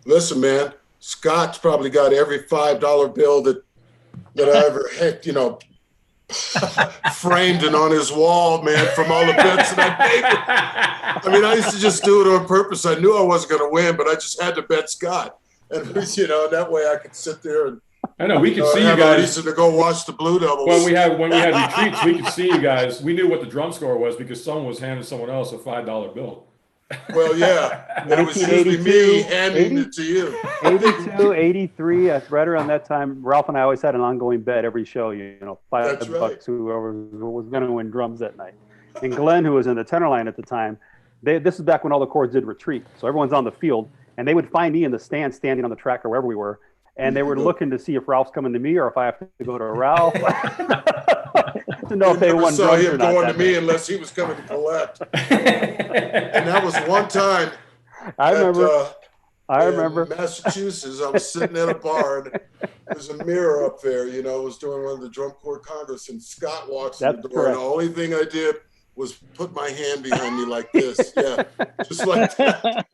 Listen, man, Scott's probably got every $5 bill that I ever had, framed and on his wall, man, from all the bets that I made. I mean, I used to just do it on purpose. I knew I wasn't going to win, but I just had to bet Scott. And, that way I could sit there and I know we could see you guys. Reason to go watch the Blue Devils. When we had retreats, we could see you guys. We knew what the drum score was because someone was handing someone else a $5 bill. Well, yeah. It was usually me handing it to you. 82, 83, right around that time, Ralph and I always had an ongoing bet every show, $5, whoever was going to win drums that night. And Glenn, who was in the tenor line at the time, this is back when all the corps did retreat. So everyone's on the field, and they would find me in the stand standing on the track or wherever we were. And they were looking to see if Ralph's coming to me or if I have to go to Ralph. To know if they won saw him or not going to me unless he was coming to collect. And that was one time. I remember. In Massachusetts, I was sitting at a bar and there's a mirror up there. It was during one of the Drum Corps Congress, and Scott walks in the door, and the only thing I did was put my hand behind me like this. Yeah, just like that.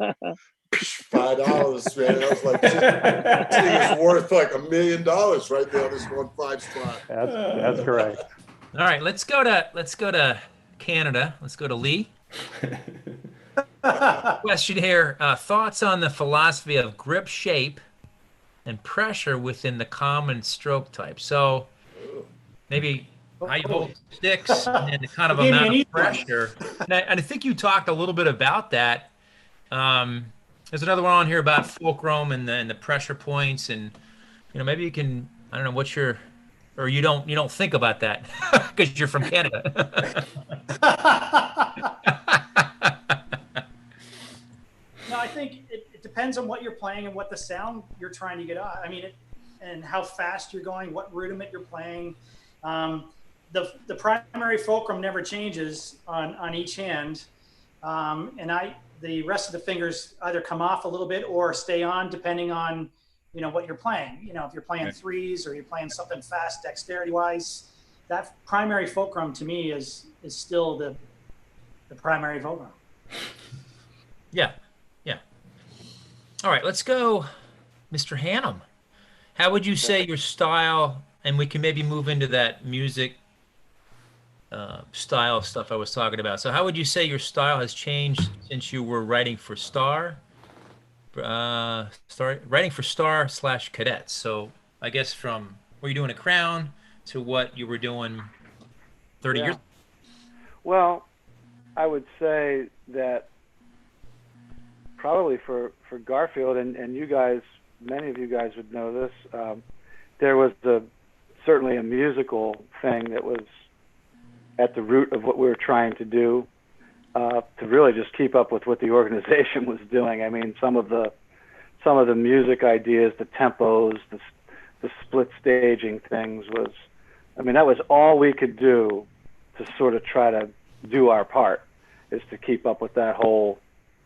$5, man. I was like, this thing is worth like $1 million right there on this 1-5 spot. That's correct. All right, let's go to Canada. Let's go to Lee. Question here: thoughts on the philosophy of grip shape and pressure within the common stroke type? So maybe how you hold sticks and the kind of amount of pressure. And I think you talked a little bit about that. There's another one on here about fulcrum and the pressure points, and maybe you can, I don't know, what's your, or you don't think about that because you're from Canada. No, I think it depends on what you're playing and what the sound you're trying to get out. I mean, and how fast you're going, what rudiment you're playing. The primary fulcrum never changes on each hand, and the rest of the fingers either come off a little bit or stay on depending on what you're playing. If you're playing threes or you're playing something fast dexterity wise, that primary fulcrum to me is still the primary fulcrum. Yeah. Yeah. All right, let's go, Mr. Hannum. How would you say your style, and we can maybe move into that music style stuff I was talking about. So how would you say your style has changed since you were writing for writing for Star/Cadets? So I guess from were you doing a Crown to what you were doing 30 years? Well, I would say that probably for Garfield, and you guys, many of you guys would know this, there was certainly a musical thing that was at the root of what we were trying to do, to really just keep up with what the organization was doing. I mean, some of the music ideas, the tempos, the split staging things that was all we could do to sort of try to do our part, is to keep up with that whole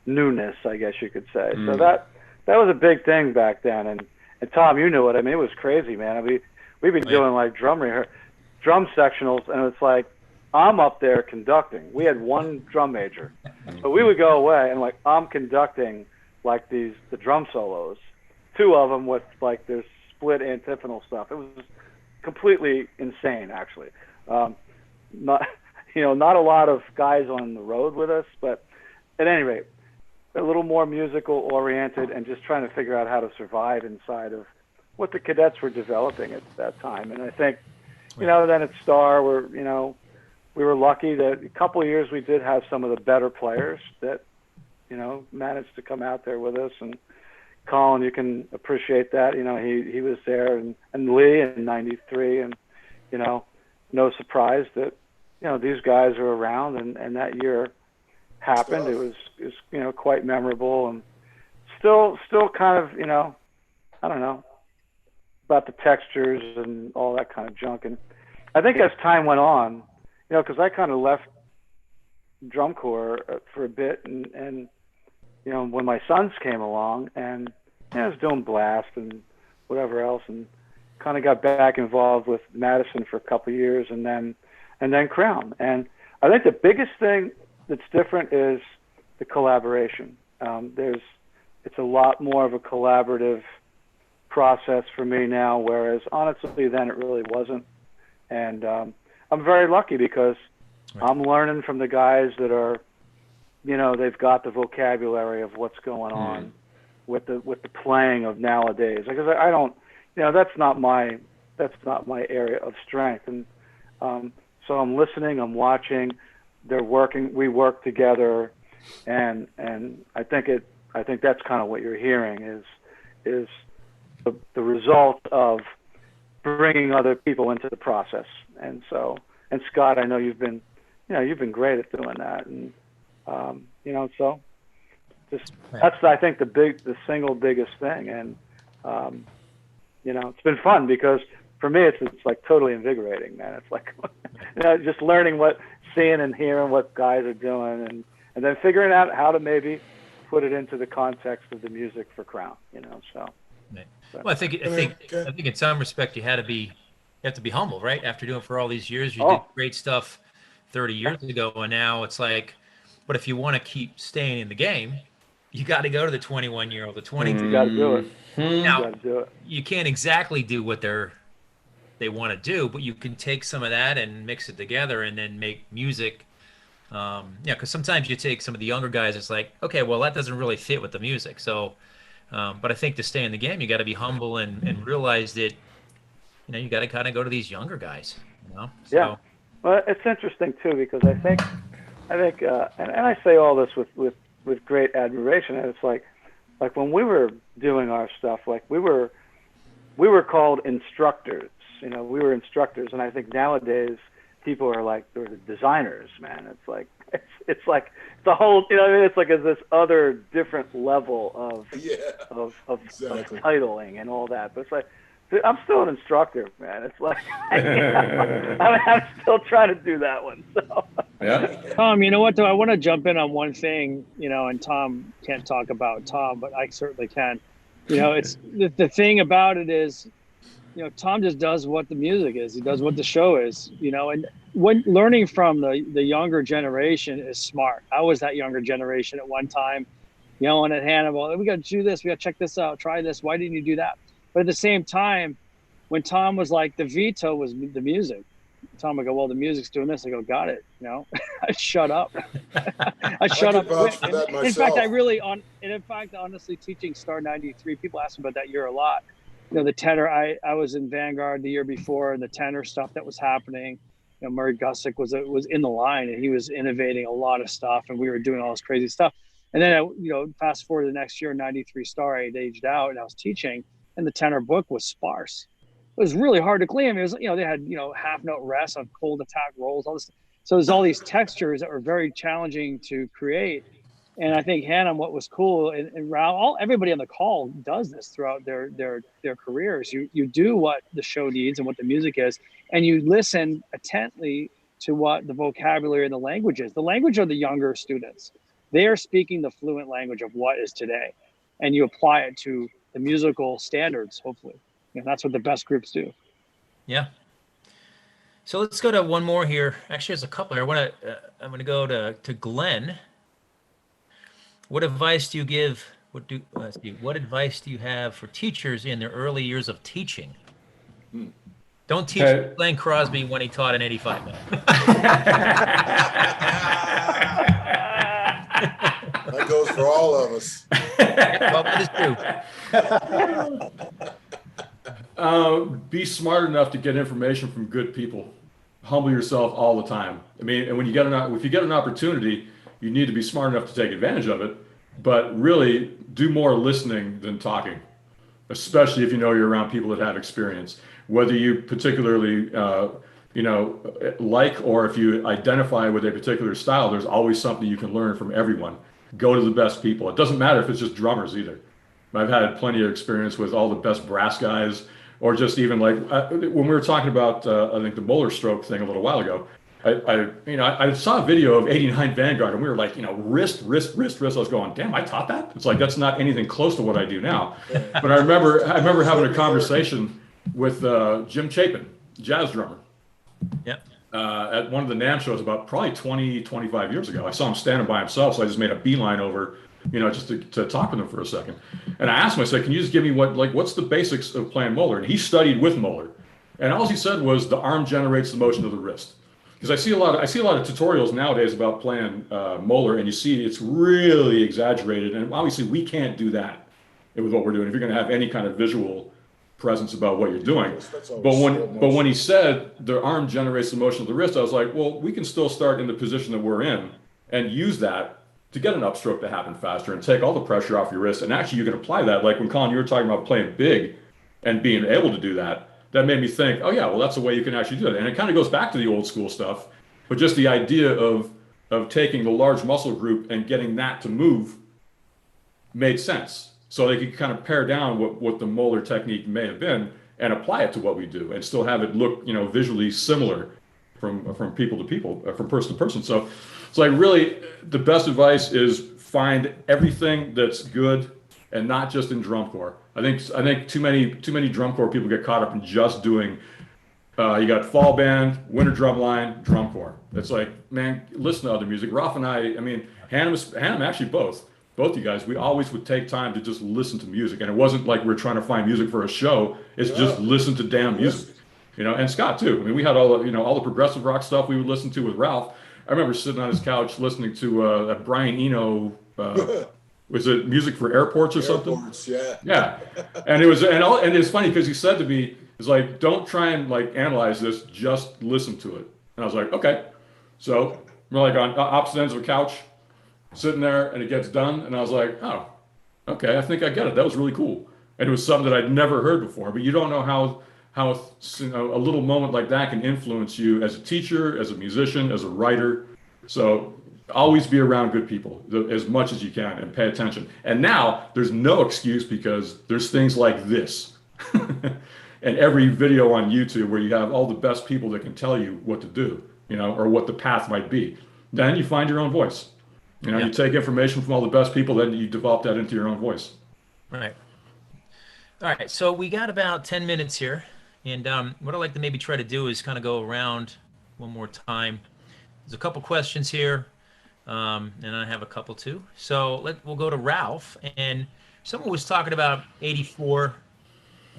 newness, I guess you could say. So that was a big thing back then. And Tom, you knew it. I mean, it was crazy, man. I mean, we've been doing like drum sectionals, and it's like I'm up there conducting. We had one drum major, so we would go away and like I'm conducting like the drum solos, two of them with like this split antiphonal stuff. It was completely insane, actually. Not a lot of guys on the road with us, but at any rate, a little more musical oriented and just trying to figure out how to survive inside of what the cadets were developing at that time. And I think, then at Star, we were lucky that a couple of years we did have some of the better players that, managed to come out there with us. And Colin, you can appreciate that. He was there, and Lee in '93, and, no surprise that, these guys are around, and that year happened. It was quite memorable, and still kind of, I don't know, about the textures and all that kind of junk. And I think as time went on, because I kind of left drum corps for a bit, and when my sons came along, and I was doing blast and whatever else, and kind of got back involved with Madison for a couple of years, and then Crown. And I think the biggest thing that's different is the collaboration. It's a lot more of a collaborative process for me now, whereas honestly then it really wasn't. And I'm very lucky because I'm learning from the guys that are, they've got the vocabulary of what's going on with the playing of nowadays. Because I don't, that's not my area of strength. And so I'm listening, I'm watching. They're working. We work together, and I think that's kind of what you're hearing is the result of bringing other people into the process. And Scott, I know you've been great at doing that, and so just that's I think the single biggest thing, and it's been fun because for me it's like totally invigorating, man. It's like just learning seeing and hearing what guys are doing, and then figuring out how to maybe put it into the context of the music for Crown, so. Right. Well, I think in some respect you have to be humble, right? After doing it for all these years, you did great stuff 30 years ago, and now it's like, but if you want to keep staying in the game, you got to go to the 21-year-old, the 22. You got to do it. Now, you can't exactly do what they want to do, but you can take some of that and mix it together and then make music. Because sometimes you take some of the younger guys, it's like, okay, well, that doesn't really fit with the music. So, but I think to stay in the game, you got to be humble and realize that, you got to kind of go to these younger guys. So, yeah. Well, it's interesting too, because I think, and I say all this with great admiration. And it's like like when we were doing our stuff, like we were called instructors. You know, we were instructors, and I think nowadays people are like they're the designers, man. It's like it's like the whole, you know what I mean? It's like this other different level of Exactly. of titling and all that. But it's like I'm still an instructor, man. It's like I'm still trying to do that one. So Yeah. Tom, you know what though? I want to jump in on one thing, you know, and Tom can't talk about Tom, but I certainly can. You know, it's the thing about it is, you know, Tom just does what the music is. He does what the show is, you know, and when learning from the younger generation is smart. I was that younger generation at one time, yelling at Hannibal, we got to do this, we got to check this out, try this. Why didn't you do that? But at the same time, when Tom was like, the veto was the music. Tom would go, well, the music's doing this. I go, got it. You know, I shut up. I shut up. vouch for that In fact, myself. honestly, teaching Star 93, people ask me about that year a lot. You know, the tenor, I was in Vanguard the year before, and the tenor stuff that was happening. You know, Murray Gussick was in the line, and he was innovating a lot of stuff, and we were doing all this crazy stuff. And then, you know, fast forward to the next year, 93 Star, I had aged out, and I was teaching, and the tenor book was sparse. It was really hard to clean. It was, you know, they had, you know, half note rests on cold attack rolls, all this. So there's all these textures that were very challenging to create. And I think Hannah, what was cool, and Raul, everybody on the call does this throughout their careers. You do what the show needs and what the music is, and you listen attentively to what the vocabulary and the language is. The language of the younger students. They are speaking the fluent language of what is today, and you apply it to the musical standards, hopefully. And that's what the best groups do. Yeah. So let's go to one more here. Actually, there's a couple here. I'm going to go to Glenn. What advice do you give? What advice do you have for teachers in their early years of teaching? Don't teach Glenn Crosby when he taught an 85 minute. That goes for all of us. Well, that is true. Be smart enough to get information from good people. Humble yourself all the time. I mean, and when you get if you get an opportunity, you need to be smart enough to take advantage of it. But really, do more listening than talking, especially if you know you're around people that have experience. Whether you particularly, like, or if you identify with a particular style, there's always something you can learn from everyone. Go to the best people. It doesn't matter if it's just drummers either. I've had plenty of experience with all the best brass guys, or just even like when we were talking about, I think the Moeller stroke thing a little while ago. I saw a video of '89 Vanguard, and we were like, wrist. I was going, damn, I taught that. It's like that's not anything close to what I do now. But I remember having a conversation with Jim Chapin, jazz drummer. Yeah. At one of the NAMM shows about probably 25 years ago. I saw him standing by himself, so I just made a beeline over, just to talk with him for a second. And I asked him, I said, can you just give me what's the basics of playing Moeller? And he studied with Moeller. And all he said was the arm generates the motion of the wrist. Because I see a lot of tutorials nowadays about playing Moeller, and you see it's really exaggerated. And obviously we can't do that with what we're doing if you're going to have any kind of visual presence about what you're doing. But when he said the arm generates the motion of the wrist, I was like, well, we can still start in the position that we're in and use that to get an upstroke to happen faster and take all the pressure off your wrist. And actually you can apply that. Like when Colin, you were talking about playing big and being able to do that, that made me think, oh yeah, well, that's a way you can actually do it. And it kind of goes back to the old school stuff, but just the idea of taking the large muscle group and getting that to move made sense. So they could kind of pare down what the Moeller technique may have been and apply it to what we do and still have it look, visually similar from people to people, from person to person. So it's like really the best advice is find everything that's good and not just in drum corps. I think too many drum corps people get caught up in just doing. You got fall band, winter drum line, drum corps. It's like, man, listen to other music. Ralph and I mean, Hannah actually both you guys. We always would take time to just listen to music, and it wasn't like we're trying to find music for a show. It's just listen to damn music, And Scott too. I mean, we had all the progressive rock stuff we would listen to with Ralph. I remember sitting on his couch listening to that Brian Eno. Was it music for airports or something? Airports, yeah. Yeah, and it was, and it's funny because he said to me, "It's like don't try and analyze this, just listen to it." And I was like, "Okay." So we're like on opposite ends of a couch, sitting there, and it gets done, and I was like, "Oh, Okay, I think I get it. That was really cool. And it was something that I'd never heard before. But you don't know how you know, a little moment like that can influence you as a teacher, as a musician, as a writer. So always be around good people as much as you can and pay attention. And now there's no excuse because there's things like this. And every video on YouTube where you have all the best people that can tell you what to do, you know, or what the path might be. Then you find your own voice. You know, Yeah. you take information from all the best people, then you develop that into your own voice. Right. All right. So we got about 10 minutes here. And what I'd like to maybe try to do is kind of go around one more time. There's a couple questions here, and I have a couple too. So we'll go to Ralph. And someone was talking about 84.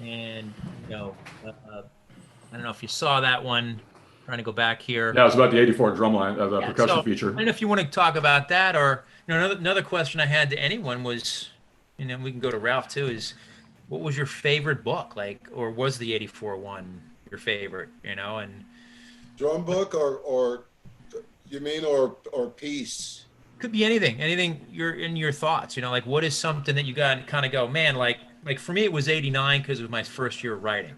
And, you know, I don't know if you saw that one. Trying to go back here. Yeah, it's about the 84 drumline, the Yeah, percussion so feature. I don't know if you want to talk about that, or you know, another question I had to anyone was, you know, we can go to Ralph too, is what was your favorite book, like, or was the 84 one your favorite, you know? And Drum book or you mean or piece? could be anything you're in your thoughts, you know, like what is something that you got to kind of go, man, like for me it was 89 because it was my first year of writing.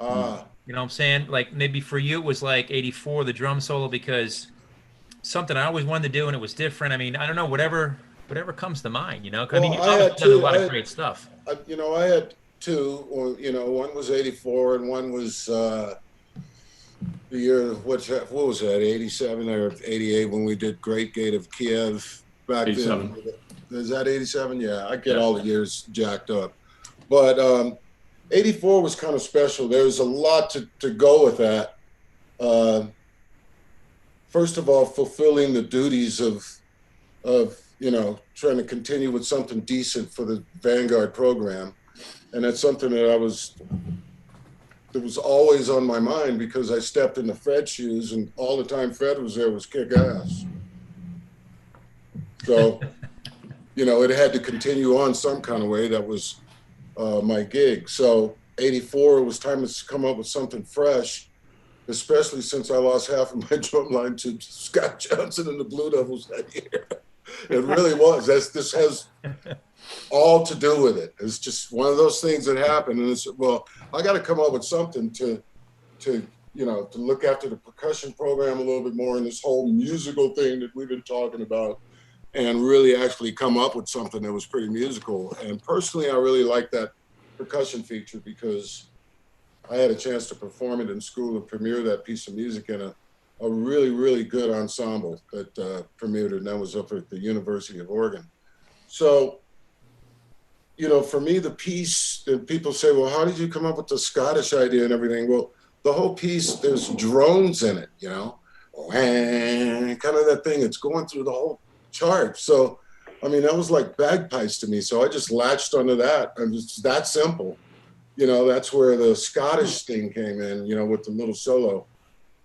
You know what I'm saying? Like maybe for you it was like 84, the drum solo, because something I always wanted to do and it was different. I mean, I don't know, whatever comes to mind, you know? 'Cause, I mean, Well, you I had obviously done a two. lot of great stuff. You know, I had two. Well, you know, one was 84 and one was the year, what was that, 87 or 88 when we did Great Gate of Kiev back 87. then. Is that 87? Yeah, I get Yeah. all the years jacked up. But 84 was kind of special. There was a lot to go with that. First of all, fulfilling the duties of you know, trying to continue with something decent for the Vanguard program. And that's something that was always on my mind because I stepped into Fred's shoes and all the time Fred was there was kick ass. So, you know, it had to continue on some kind of way. That was my gig. So 84, it was time to come up with something fresh, especially since I lost half of my drum line to Scott Johnson and the Blue Devils that year. It really was. This has all to do with it. It's just one of those things that happened. And it's, well, I got to come up with something to, you know, to look after the percussion program a little bit more and this whole musical thing that we've been talking about, and really actually come up with something that was pretty musical. And personally, I really like that percussion feature because I had a chance to perform it in school and premiere that piece of music in a really, really good ensemble that premiered, and that was up at the University of Oregon. So, you know, for me, the piece that people say, well, how did you come up with the Scottish idea and everything? Well, the whole piece, there's drones in it, you know, and kind of that thing. It's going through the whole chart. So, I mean, that was like bagpipes to me. So I just latched onto that. And it's that simple. You know, that's where the Scottish thing came in, you know, with the little solo.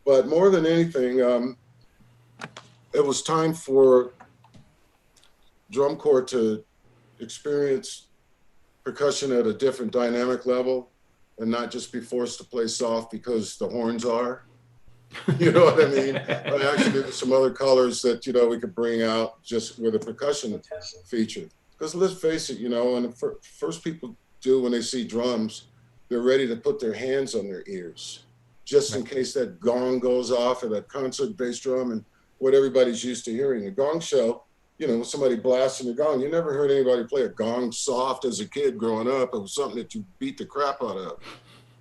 But more than anything, it was time for drum corps to experience percussion at a different dynamic level and not just be forced to play soft because the horns are. You know what I mean? But actually, there's some other colors that, you know, we could bring out just with a percussion feature. Because let's face it, you know, and the first people do when they see drums, they're ready to put their hands on their ears, just in case that gong goes off or that concert bass drum and what everybody's used to hearing. A gong show, you know, somebody blasting a gong. You never heard anybody play a gong soft as a kid growing up. It was something that you beat the crap out of,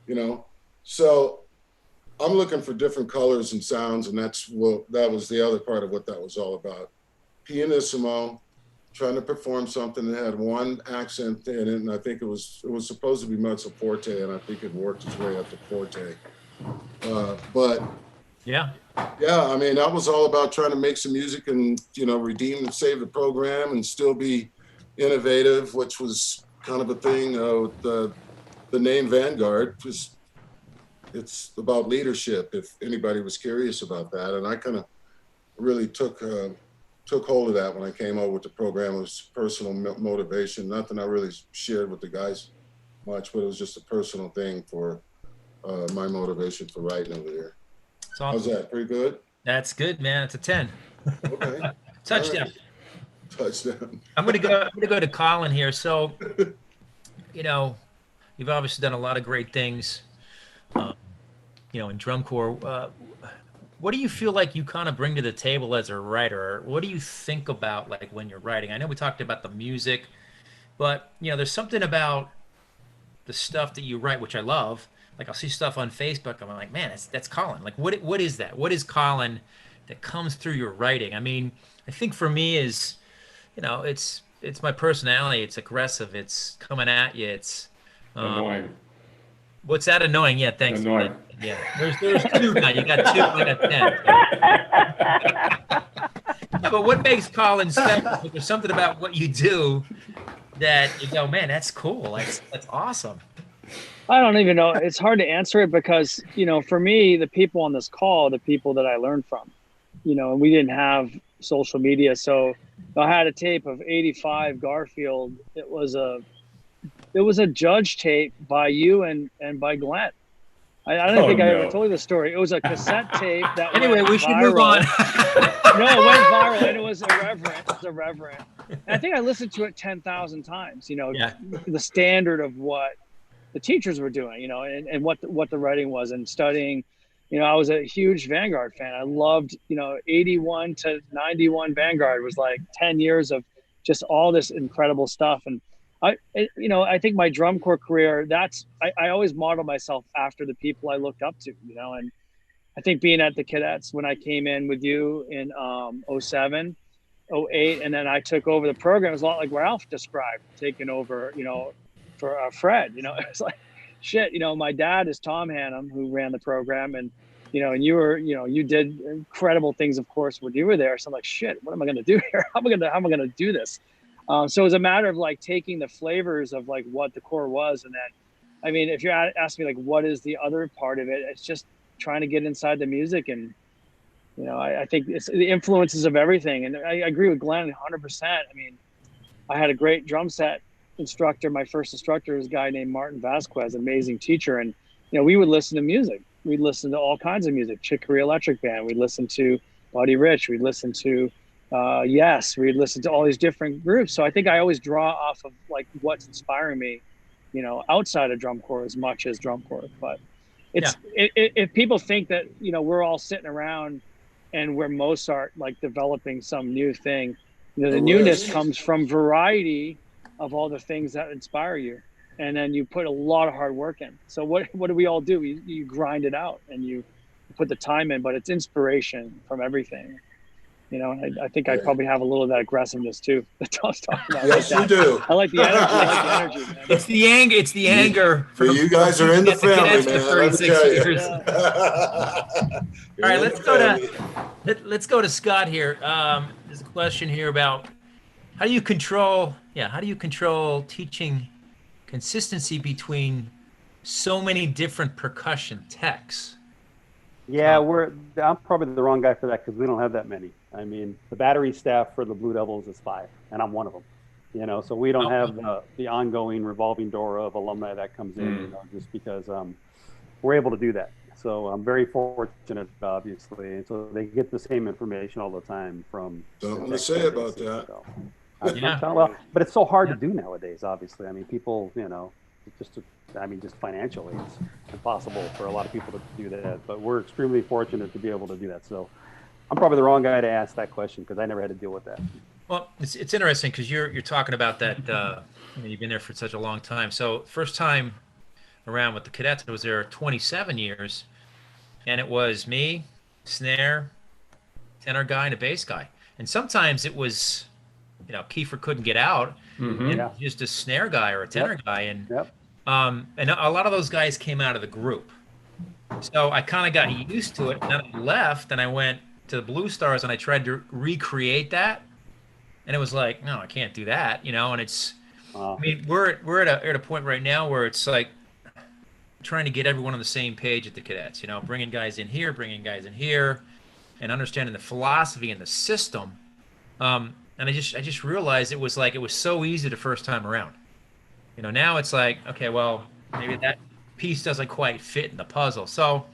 you know? So I'm looking for different colors and sounds, and that was the other part of what that was all about. Pianissimo, trying to perform something that had one accent in it, and I think it was supposed to be mezzo forte, and I think it worked its way up to forte. But Yeah. I mean, that was all about trying to make some music and, you know, redeem and save the program and still be innovative, which was kind of a thing. The name Vanguard it's about leadership, if anybody was curious about that. And I kind of really took hold of that when I came over with the program. It was personal motivation, nothing I really shared with the guys much, but it was just a personal thing for my motivation for writing over there. Awesome. How's that? Pretty good? That's good, man. It's a 10. Okay. Touchdown. Right. touchdown. I'm gonna go to Colin here. So, you know, you've obviously done a lot of great things, in drum corps. What do you feel like you kind of bring to the table as a writer? What do you think about like when you're writing? I know we talked about the music, but there's something about the stuff that you write, which I love. Like I'll see stuff on Facebook, I'm like, man, that's Colin. Like, what is that? What is Colin that comes through your writing? I mean, I think for me is, it's my personality. It's aggressive. It's coming at you. It's Annoying. what's that? Annoying? Yeah, thanks. Annoying. Yeah, there's two now. You got two. I got 10. Yeah, but what makes Colin special? There's something about what you do that you go, man, that's cool. That's awesome. I don't even know. It's hard to answer it because, for me, the people on this call, the people that I learned from, and we didn't have social media. So I had a tape of 85 Garfield. It was a judge tape by you and by Glenn. I don't think I ever told you the story. It was a cassette tape that anyway, we should move on. No, it went viral and it was irreverent. And I think I listened to it 10,000 times, the standard of what the teachers were doing, and what the writing was and studying. I was a huge Vanguard fan. I loved, 81 to 91 Vanguard was like 10 years of just all this incredible stuff. And I think my drum corps career, I always modeled myself after the people I looked up to, and I think being at the Cadets when I came in with you in 07, 08, and then I took over the program, it was a lot like Ralph described, taking over, for Fred, it's like, shit, my dad is Tom Hannum, who ran the program, and, and you were, you did incredible things, of course, when you were there. So I'm like, shit, what am I going to do here? How am I going to do this? So it was a matter of like taking the flavors of like what the core was. And then, I mean, if you're asking me like, what is the other part of it? It's just trying to get inside the music. And, I think it's the influences of everything. And I agree with Glenn 100%. I mean, I had a great drum set instructor. My first instructor was a guy named Martin Vasquez, amazing teacher. And, we would listen to music. We'd listen to all kinds of music, Chick Corea Electric Band. We'd listen to Buddy Rich. We'd listen to Yes, we'd listen to all these different groups. So I think I always draw off of like what's inspiring me, outside of drum corps as much as drum corps. But if people think that, we're all sitting around and we're Mozart, like developing some new thing, the newness comes from variety of all the things that inspire you. And then you put a lot of hard work in. So what do we all do? You grind it out and you put the time in, but it's inspiration from everything. I think I probably have a little of that aggressiveness too. That I was talking about. Yes, you do. I like the energy. Man. It's the anger. It's the anger. You guys are in the family, man. Let me tell you. All right, let's go to Scott here. There's a question here about how do you control teaching consistency between so many different percussion techs? Yeah, I'm probably the wrong guy for that because we don't have that many. I mean, the battery staff for the Blue Devils is 5, and I'm one of them. So we don't have the ongoing revolving door of alumni that comes in, just because we're able to do that. So I'm very fortunate, obviously, and so they get the same information all the time from. Something to say about that. So, well, but it's so hard to do nowadays. Obviously, I mean, people, just financially, it's impossible for a lot of people to do that. But we're extremely fortunate to be able to do that. So I'm probably the wrong guy to ask that question because I never had to deal with that. Well, it's interesting because you're talking about that. You've been there for such a long time. So first time around with the Cadets, I was there 27 years, and it was me, snare, tenor guy, and a bass guy. And sometimes it was, Kiefer couldn't get out, and just a snare guy or a tenor guy, and and a lot of those guys came out of the group. So I kind of got used to it, and then I left, and I went to the Blue Stars, and I tried to recreate that, and it was like, no, I can't do that, and it's, I mean, we're at a point right now where it's like trying to get everyone on the same page at the Cadets, bringing guys in here, and understanding the philosophy and the system. And I just realized it was so easy the first time around. Now it's like, okay, well, maybe that piece doesn't quite fit in the puzzle. So,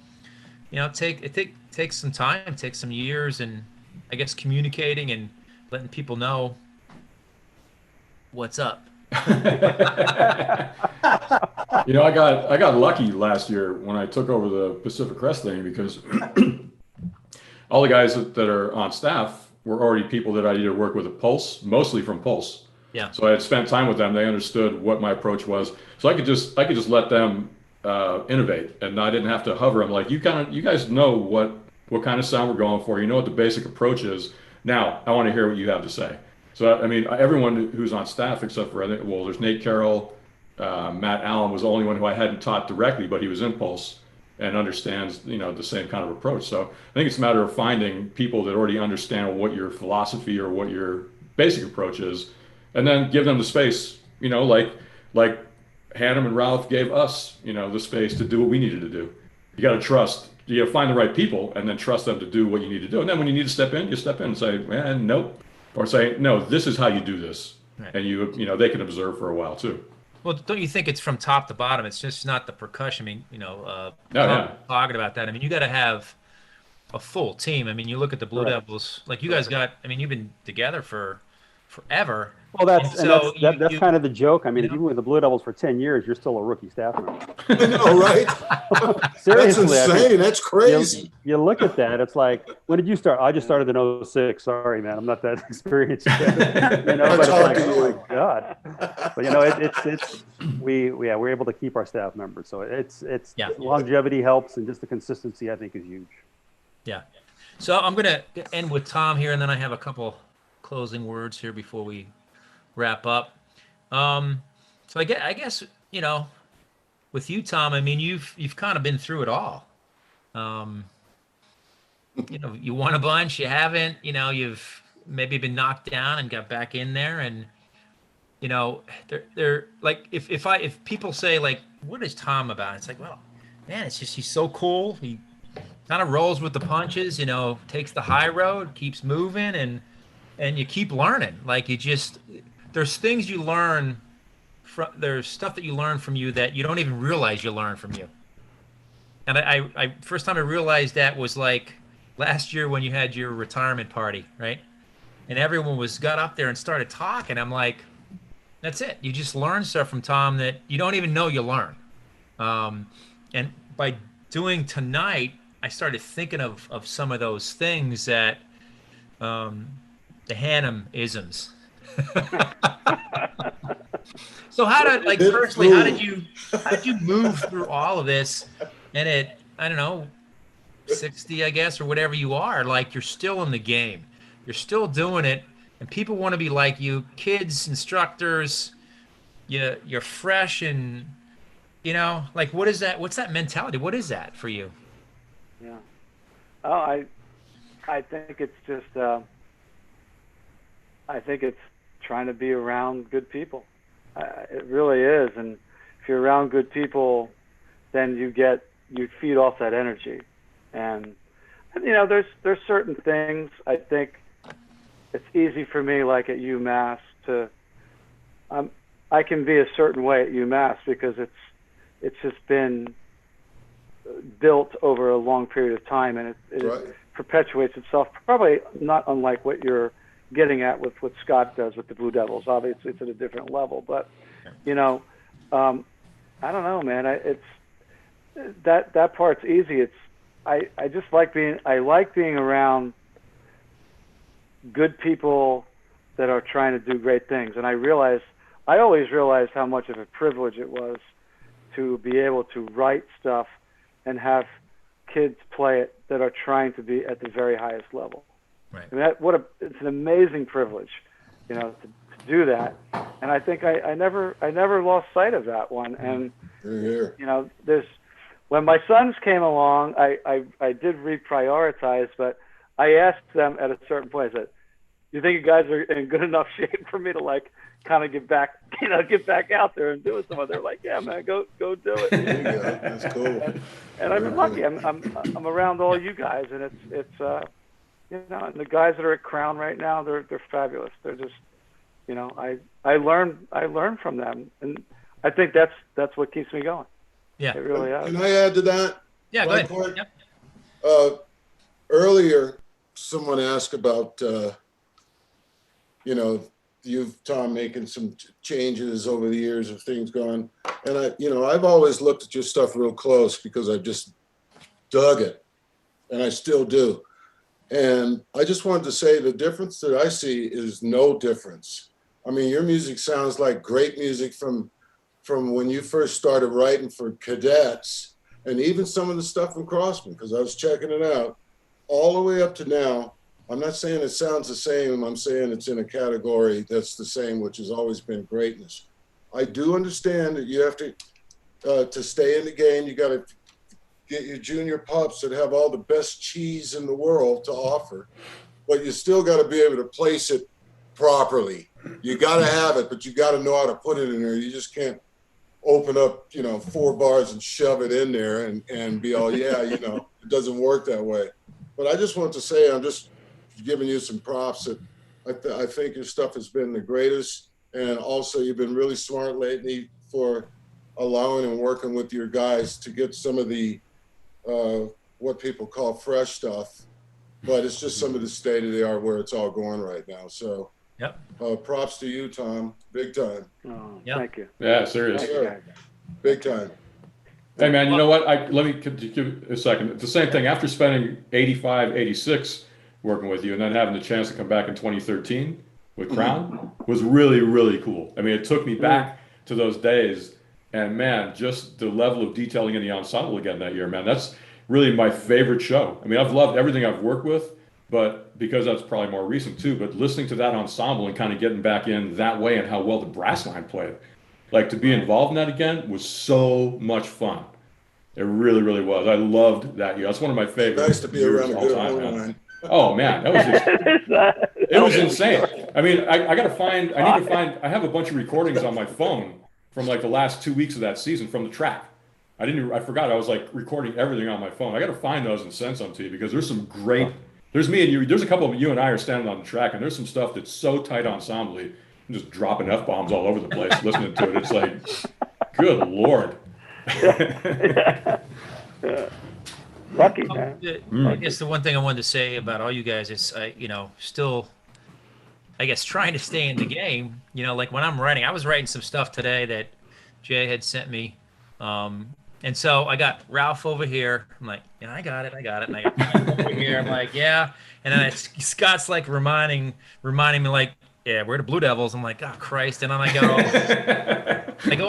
it takes some time, it takes some years, and I guess communicating and letting people know, what's up. You know, I got lucky last year when I took over the Pacific Crest thing because all the guys that are on staff were already people that I either worked with at Pulse, mostly from Pulse. Yeah. So I had spent time with them. They understood what my approach was. So I could just let them innovate, and I didn't have to hover. I'm like, you guys know what kind of sound we're going for. You know what the basic approach is. Now I want to hear what you have to say. So I mean, everyone who's on staff except for there's Nate Carroll, Matt Allen was the only one who I hadn't taught directly, but he was in Pulse and understands the same kind of approach. So I think it's a matter of finding people that already understand what your philosophy or what your basic approach is, and then give them the space. Like Hannum and Ralph gave us the space to do what we needed to do. You got to trust. You got to find the right people and then trust them to do what you need to do. And then when you need to step in, you step in and say, nope. Or say, no, this is how you do this. Right. And they can observe for a while too. Well, don't you think it's from top to bottom? It's just not the percussion. I mean, talking about that. I mean, you got to have a full team. I mean, you look at the Blue Devils, like you guys got, I mean, you've been together for forever. Well, that's kind of the joke. I mean, if you've been with the Blue Devils for 10 years, you're still a rookie staff member. I know, right? Seriously. That's insane. I mean, that's crazy. You look at that, it's like, when did you start? I just started in 06. Sorry, man. I'm not that experienced yet. But it's like, oh my God. But we're able to keep our staff members. So it's longevity helps, and just the consistency, I think, is huge. Yeah. So I'm going to end with Tom here, and then I have a couple closing words here before we wrap up. So I guess with you, Tom, I mean, you've kind of been through it all. You won a bunch, you haven't, you've maybe been knocked down and got back in there, and they're like, if people say like, what is Tom about? It's like, well, man, it's just he's so cool. He kind of rolls with the punches, takes the high road, keeps moving, and you keep learning. Like there's things you learn there's stuff that you learn from you that you don't even realize you learn from you. And I first time I realized that was like last year when you had your retirement party, right? And everyone got up there and started talking. I'm like, that's it. You just learn stuff from Tom that you don't even know you learn. And by doing tonight, I started thinking of some of those things that the Hannum isms. So how did you move through all of this? And at, I don't know, 60, I guess, or whatever you are, like you're still in the game. You're still doing it, and people want to be like you. Kids, instructors, you're fresh, and like what is that? What's that mentality? What is that for you? Yeah. Oh, I think it's just I think it's trying to be around good people. It really is, and if you're around good people, then you feed off that energy, and there's certain things. I think it's easy for me, like at UMass, I can be a certain way at UMass because it's just been built over a long period of time, and it perpetuates itself, probably not unlike what you're getting at with what Scott does with the Blue Devils. Obviously, it's at a different level, but I don't know, man. It's that part's easy. I just like being around good people that are trying to do great things, and I always realized how much of a privilege it was to be able to write stuff and have kids play it that are trying to be at the very highest level. Right. I mean, it's an amazing privilege, to do that. And I think I never lost sight of that one. And when my sons came along, I did reprioritize, but I asked them at a certain point, I said, "You think you guys are in good enough shape for me to like kind of get back out there and do it?" Some of them, they're like, "Yeah, man, go do it." There you go. That's cool. And I've been lucky. I'm around all you guys, and it's and the guys that are at Crown right now, they're fabulous. They're just, I learn from them, and I think that's what keeps me going. Yeah, it really is. Can I add to that? Yeah, go ahead. Yep. Earlier, someone asked about, you've, Tom, making some changes over the years of things going. And I've always looked at your stuff real close because I just dug it, and I still do. And I just wanted to say the difference that I see is no difference. I mean, your music sounds like great music from when you first started writing for Cadets, and even some of the stuff from Crossman, because I was checking it out, all the way up to now. I'm not saying it sounds the same. I'm saying it's in a category that's the same, which has always been greatness. I do understand that you have to stay in the game. You got to get your junior pups that have all the best cheese in the world to offer, but you still got to be able to place it properly. You got to have it, but you got to know how to put it in there. You just can't open up, 4 bars and shove it in there and be all, yeah, it doesn't work that way. But I just want to say, I'm just giving you some props that I think your stuff has been the greatest. And also you've been really smart lately for allowing and working with your guys to get some of the, what people call fresh stuff, but it's just some of the state of the art where it's all going right now. So Yep. Props to you, Tom. Big time. Oh, Yep. Thank you. Yeah, serious. Thank you, guys. Big time. Hey, man, you know what? Let me give a second. It's the same thing. After spending 85, 86 working with you and then having the chance to come back in 2013 with Crown was really, really cool. I mean, it took me back to those days. And, man, just the level of detailing in the ensemble again that year, man, that's really my favorite show. I mean, I've loved everything I've worked with, but because that's probably more recent too, but listening to that ensemble and kind of getting back in that way and how well the brass line played, like to be involved in that again was so much fun. It really, really was. I loved that year. That's one of my favorite. Nice to be years around a of all good time, horn man. line. Oh man, that was just, it was insane. I mean, I need to find, I have a bunch of recordings on my phone from like the last 2 weeks of that season from the track. I forgot I was like recording everything on my phone. I got to find those and send some to you because there's some great, there's me and you, there's a couple of you and I are standing on the track and there's some stuff that's so tight ensemble. I'm just dropping F-bombs all over the place listening to it. It's like, good Lord. Lucky, man. I guess the one thing I wanted to say about all you guys is, still, I guess, trying to stay in the game. Like when I'm writing, I was writing some stuff today that Jay had sent me. And so I got Ralph over here. I'm like, I got it. And I got Ralph over here. I'm like, yeah. And then Scott's like reminding me like, yeah, we're the Blue Devils. I'm like, oh Christ. And then I go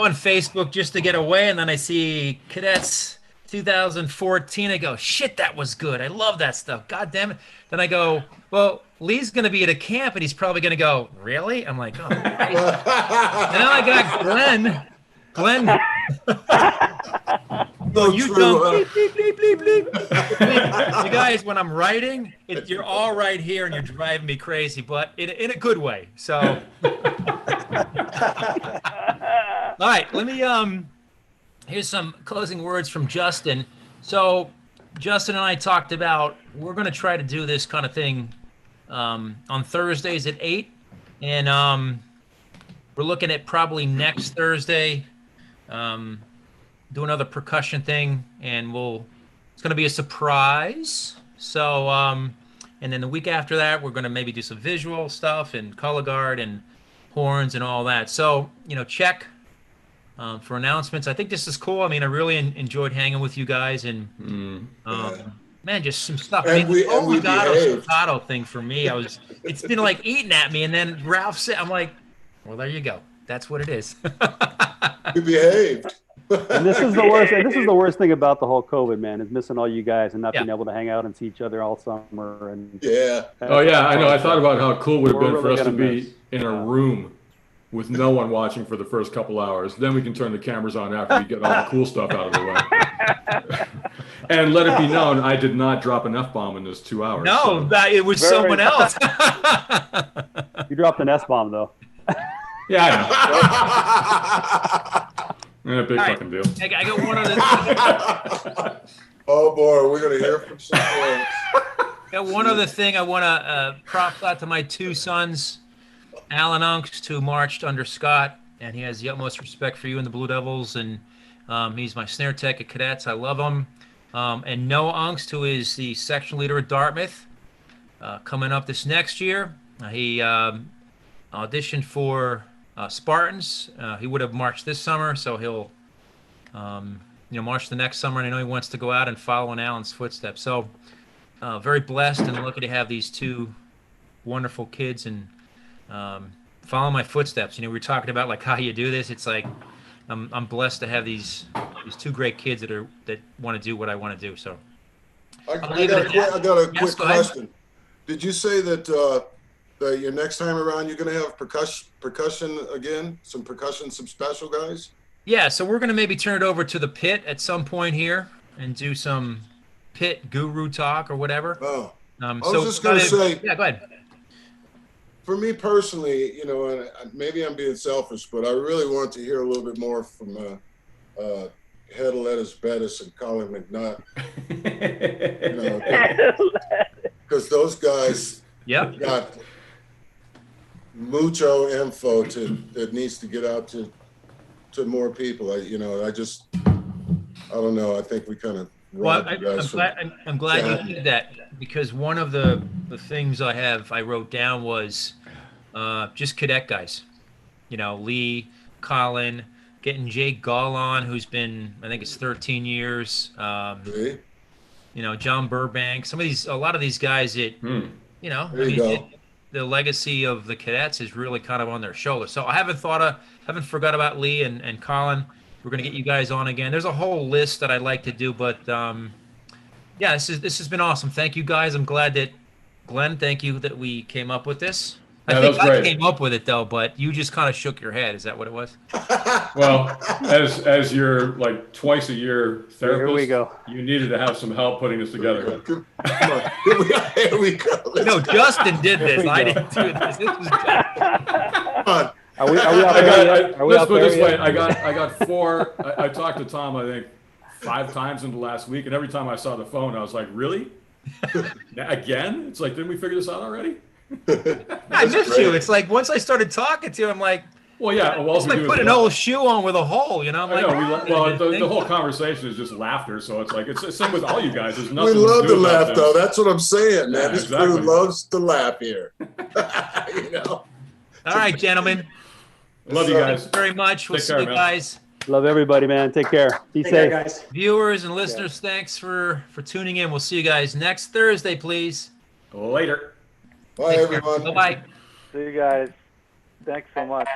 on Facebook just to get away. And then I see Cadets 2014. I go, shit, that was good. I love that stuff. God damn it. Then I go, well, Lee's going to be at a camp and he's probably going to go, really? I'm like, oh, Christ. And then I got Glenn. No, you true, don't bleep, bleep, bleep, bleep. You guys, when I'm writing, you're all right here and you're driving me crazy, but in a good way. So, all right, let me here's some closing words from Justin. So, Justin and I talked about we're going to try to do this kind of thing on Thursdays at 8, and we're looking at probably next Thursday. Do another percussion thing, and it's going to be a surprise. So, and then the week after that, we're going to maybe do some visual stuff and color guard and horns and all that. So, check for announcements. I think this is cool. I mean, I really enjoyed hanging with you guys, and man, just some stuff. And I mean, we behaved. staccato thing for me. It's been like eating at me, and then Ralph said, I'm like, well, there you go. That's what it is. We behaved. And this is the worst. And this is the worst thing about the whole COVID, man, is missing all you guys and not being able to hang out and see each other all summer. And Yeah. Oh yeah, I know. I thought about how cool it would have We're been for really us to gonna be miss. in a room with no one watching for the first couple hours. Then we can turn the cameras on after we get all the cool stuff out of the way. And let it be known, I did not drop an F-bomb in those 2 hours. No, so. it was someone else. You dropped an S-bomb though. Yeah, I know. Yeah, big fucking deal. I got one other thing. Oh boy, we're gonna hear from some folks. Got one other thing I want to props out to my two sons, Alan Ungst, who marched under Scott, and he has the utmost respect for you and the Blue Devils, and he's my snare tech at Cadets. I love him. And Noah Ungst, who is the section leader at Dartmouth, coming up this next year. He auditioned for Spartans. He would have marched this summer, so he'll march the next summer. And I know he wants to go out and follow in Alan's footsteps. So very blessed and lucky to have these two wonderful kids and follow my footsteps. We were talking about like how you do this. It's like I'm blessed to have these two great kids that want to do what I want to do. So I got a quick question. Did you say that that your next time around you're going to have percussion again? Some special guys? Yeah, so we're going to maybe turn it over to the pit at some point here and do some pit guru talk or whatever. Oh, I was just going to say. Yeah, go ahead. For me personally, and maybe I'm being selfish, but I really want to hear a little bit more from Head of Lettuce Bettis and Colin McNutt. Because those guys got mucho info that needs to get out to more people. I don't know. I think we kind of. Well, I'm glad you did that, because one of the things I wrote down was just cadet guys. Lee, Colin, getting Jake Gall on, who's been, I think it's 13 years. John Burbank. A lot of these guys the legacy of the cadets is really kind of on their shoulders. So I haven't forgot about Lee and Colin. We're going to get you guys on again. There's a whole list that I'd like to do, but yeah, this has been awesome. Thank you guys. I'm glad that Glenn, thank you that we came up with this. Yeah, I think I came up with it though, but you just kind of shook your head. Is that what it was? Well, as your like twice a year therapist, here we go. You needed to have some help putting this together. Come on. Here we go. No, Justin did this. I didn't do this. This was Come on. Are we out there yet? Let's put it this way. I got four. I talked to Tom, I think, 5 times in the last week, and every time I saw the phone, I was like, really? Again? It's like, didn't we figure this out already? I miss you. It's like once I started talking to you, I'm like, well, yeah. Well, it's like put an old shoe on with a hole, I'm like, the whole conversation is just laughter. So it's like it's the same with all you guys. There's nothing. We love to laugh, them. though. That's what I'm saying, man. Yeah, This exactly. crew loves to laugh here. All right, gentlemen. Love you guys. Thanks very much. We'll Take see care, you man. guys. Love everybody, man. Take care. Be Take care, safe. guys. Viewers and listeners, thanks for tuning in. We'll see you guys next Thursday, please. Later. Bye, everyone. Bye-bye. See you guys. Thanks so much.